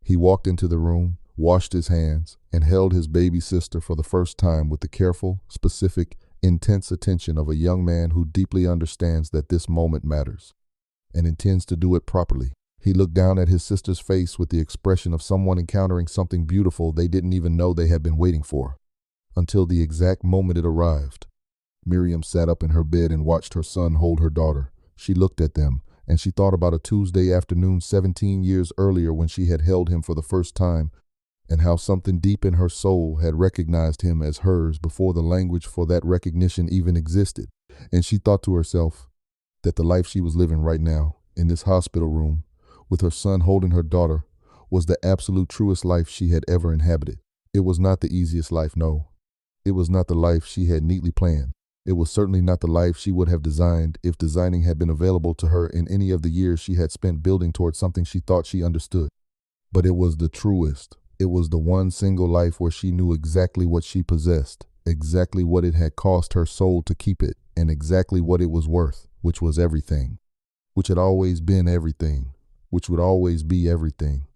He walked into the room, washed his hands, and held his baby sister for the first time with the careful, specific, intense attention of a young man who deeply understands that this moment matters and intends to do it properly. He looked down at his sister's face with the expression of someone encountering something beautiful they didn't even know they had been waiting for, until the exact moment it arrived. Miriam sat up in her bed and watched her son hold her daughter. She looked at them, and she thought about a Tuesday afternoon 17 years earlier when she had held him for the first time and how something deep in her soul had recognized him as hers before the language for that recognition even existed. And she thought to herself that the life she was living right now, in this hospital room, with her son holding her daughter, was the absolute truest life she had ever inhabited. It was not the easiest life, no. It was not the life she had neatly planned. It was certainly not the life she would have designed if designing had been available to her in any of the years she had spent building towards something she thought she understood. But it was the truest. It was the one single life where she knew exactly what she possessed, exactly what it had cost her soul to keep it, and exactly what it was worth, which was everything, which had always been everything, which would always be everything,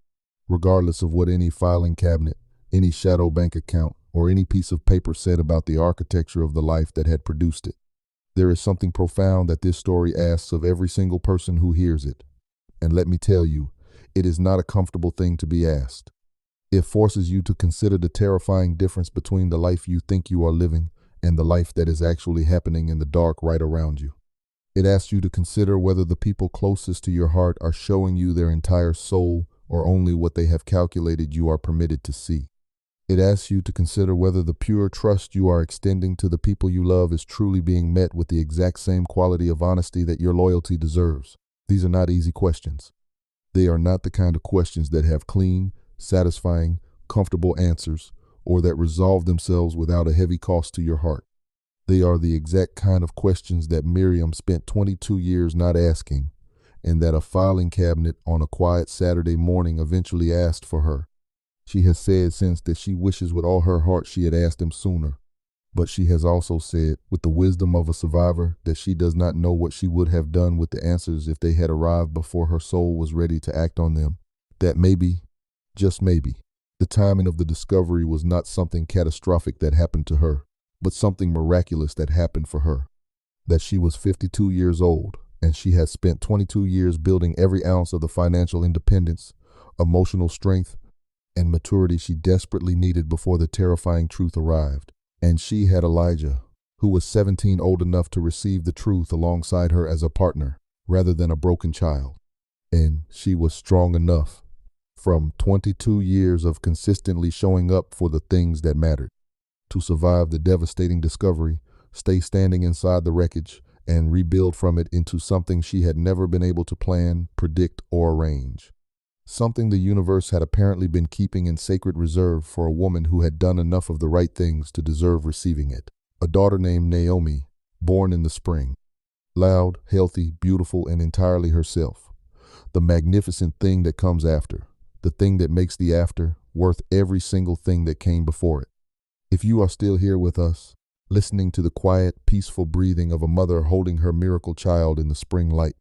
regardless of what any filing cabinet, any shadow bank account, or any piece of paper said about the architecture of the life that had produced it. There is something profound that this story asks of every single person who hears it. And let me tell you, it is not a comfortable thing to be asked. It forces you to consider the terrifying difference between the life you think you are living and the life that is actually happening in the dark right around you. It asks you to consider whether the people closest to your heart are showing you their entire soul or only what they have calculated you are permitted to see. It asks you to consider whether the pure trust you are extending to the people you love is truly being met with the exact same quality of honesty that your loyalty deserves. These are not easy questions. They are not the kind of questions that have clean, satisfying, comfortable answers, or that resolve themselves without a heavy cost to your heart. They are the exact kind of questions that Miriam spent 22 years not asking, and that a filing cabinet on a quiet Saturday morning eventually asked for her. She has said since that she wishes with all her heart she had asked him sooner, but she has also said, with the wisdom of a survivor, that she does not know what she would have done with the answers if they had arrived before her soul was ready to act on them. That maybe, just maybe, the timing of the discovery was not something catastrophic that happened to her, but something miraculous that happened for her. That she was 52 years old, and she had spent 22 years building every ounce of the financial independence, emotional strength, and maturity she desperately needed before the terrifying truth arrived. And she had Elijah, who was 17, old enough to receive the truth alongside her as a partner, rather than a broken child. And she was strong enough, from 22 years of consistently showing up for the things that mattered, to survive the devastating discovery, stay standing inside the wreckage, and rebuild from it into something she had never been able to plan, predict, or arrange. Something the universe had apparently been keeping in sacred reserve for a woman who had done enough of the right things to deserve receiving it. A daughter named Naomi, born in the spring. Loud, healthy, beautiful, and entirely herself. The magnificent thing that comes after. The thing that makes the after worth every single thing that came before it. If you are still here with us, listening to the quiet, peaceful breathing of a mother holding her miracle child in the spring light,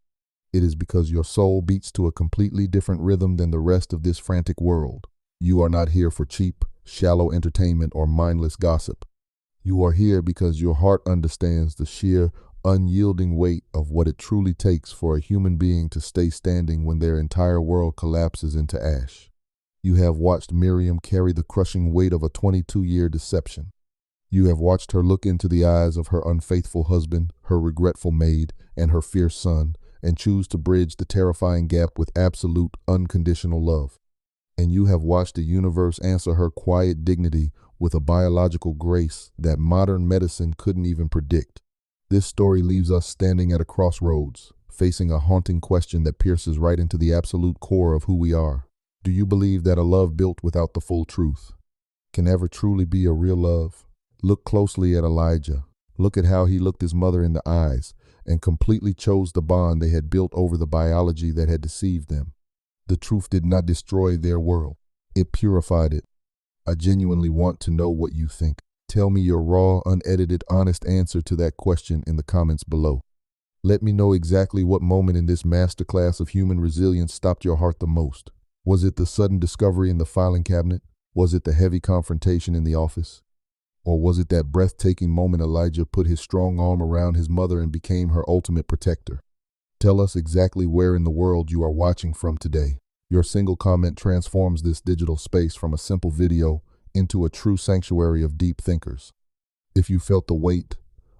it is because your soul beats to a completely different rhythm than the rest of this frantic world. You are not here for cheap, shallow entertainment or mindless gossip. You are here because your heart understands the sheer, unyielding weight of what it truly takes for a human being to stay standing when their entire world collapses into ash. You have watched Miriam carry the crushing weight of a 22-year deception. You have watched her look into the eyes of her unfaithful husband, her regretful maid, and her fierce son, and choose to bridge the terrifying gap with absolute, unconditional love. And you have watched the universe answer her quiet dignity with a biological grace that modern medicine couldn't even predict. This story leaves us standing at a crossroads, facing a haunting question that pierces right into the absolute core of who we are. Do you believe that a love built without the full truth can ever truly be a real love? Look closely at Elijah. Look at how he looked his mother in the eyes and completely chose the bond they had built over the biology that had deceived them. The truth did not destroy their world. It purified it. I genuinely want to know what you think. Tell me your raw, unedited, honest answer to that question in the comments below. Let me know exactly what moment in this masterclass of human resilience stopped your heart the most. Was it the sudden discovery in the filing cabinet? Was it the heavy confrontation in the office? Or was it that breathtaking moment Elijah put his strong arm around his mother and became her ultimate protector? Tell us exactly where in the world you are watching from today. Your single comment transforms this digital space from a simple video into a true sanctuary of deep thinkers. If you felt the weight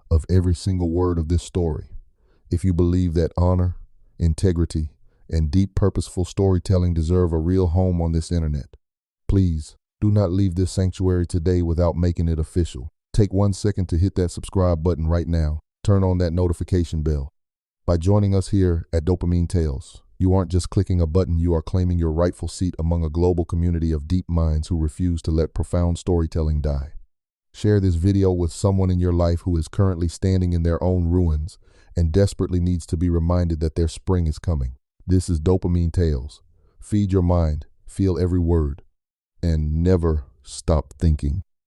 of every single word of this story, if you believe that honor, integrity, and deep purposeful storytelling deserve a real home on this internet, please Do not leave this sanctuary today without making it official. Take 1 second to hit that subscribe button right now. Turn on that notification bell. By joining us here at Dopamine Tales, you aren't just clicking a button, you are claiming your rightful seat among a global community of deep minds who refuse to let profound storytelling die. Share this video with someone in your life who is currently standing in their own ruins and desperately needs to be reminded that their spring is coming. This is Dopamine Tales. Feed your mind, feel every word, and never stop thinking.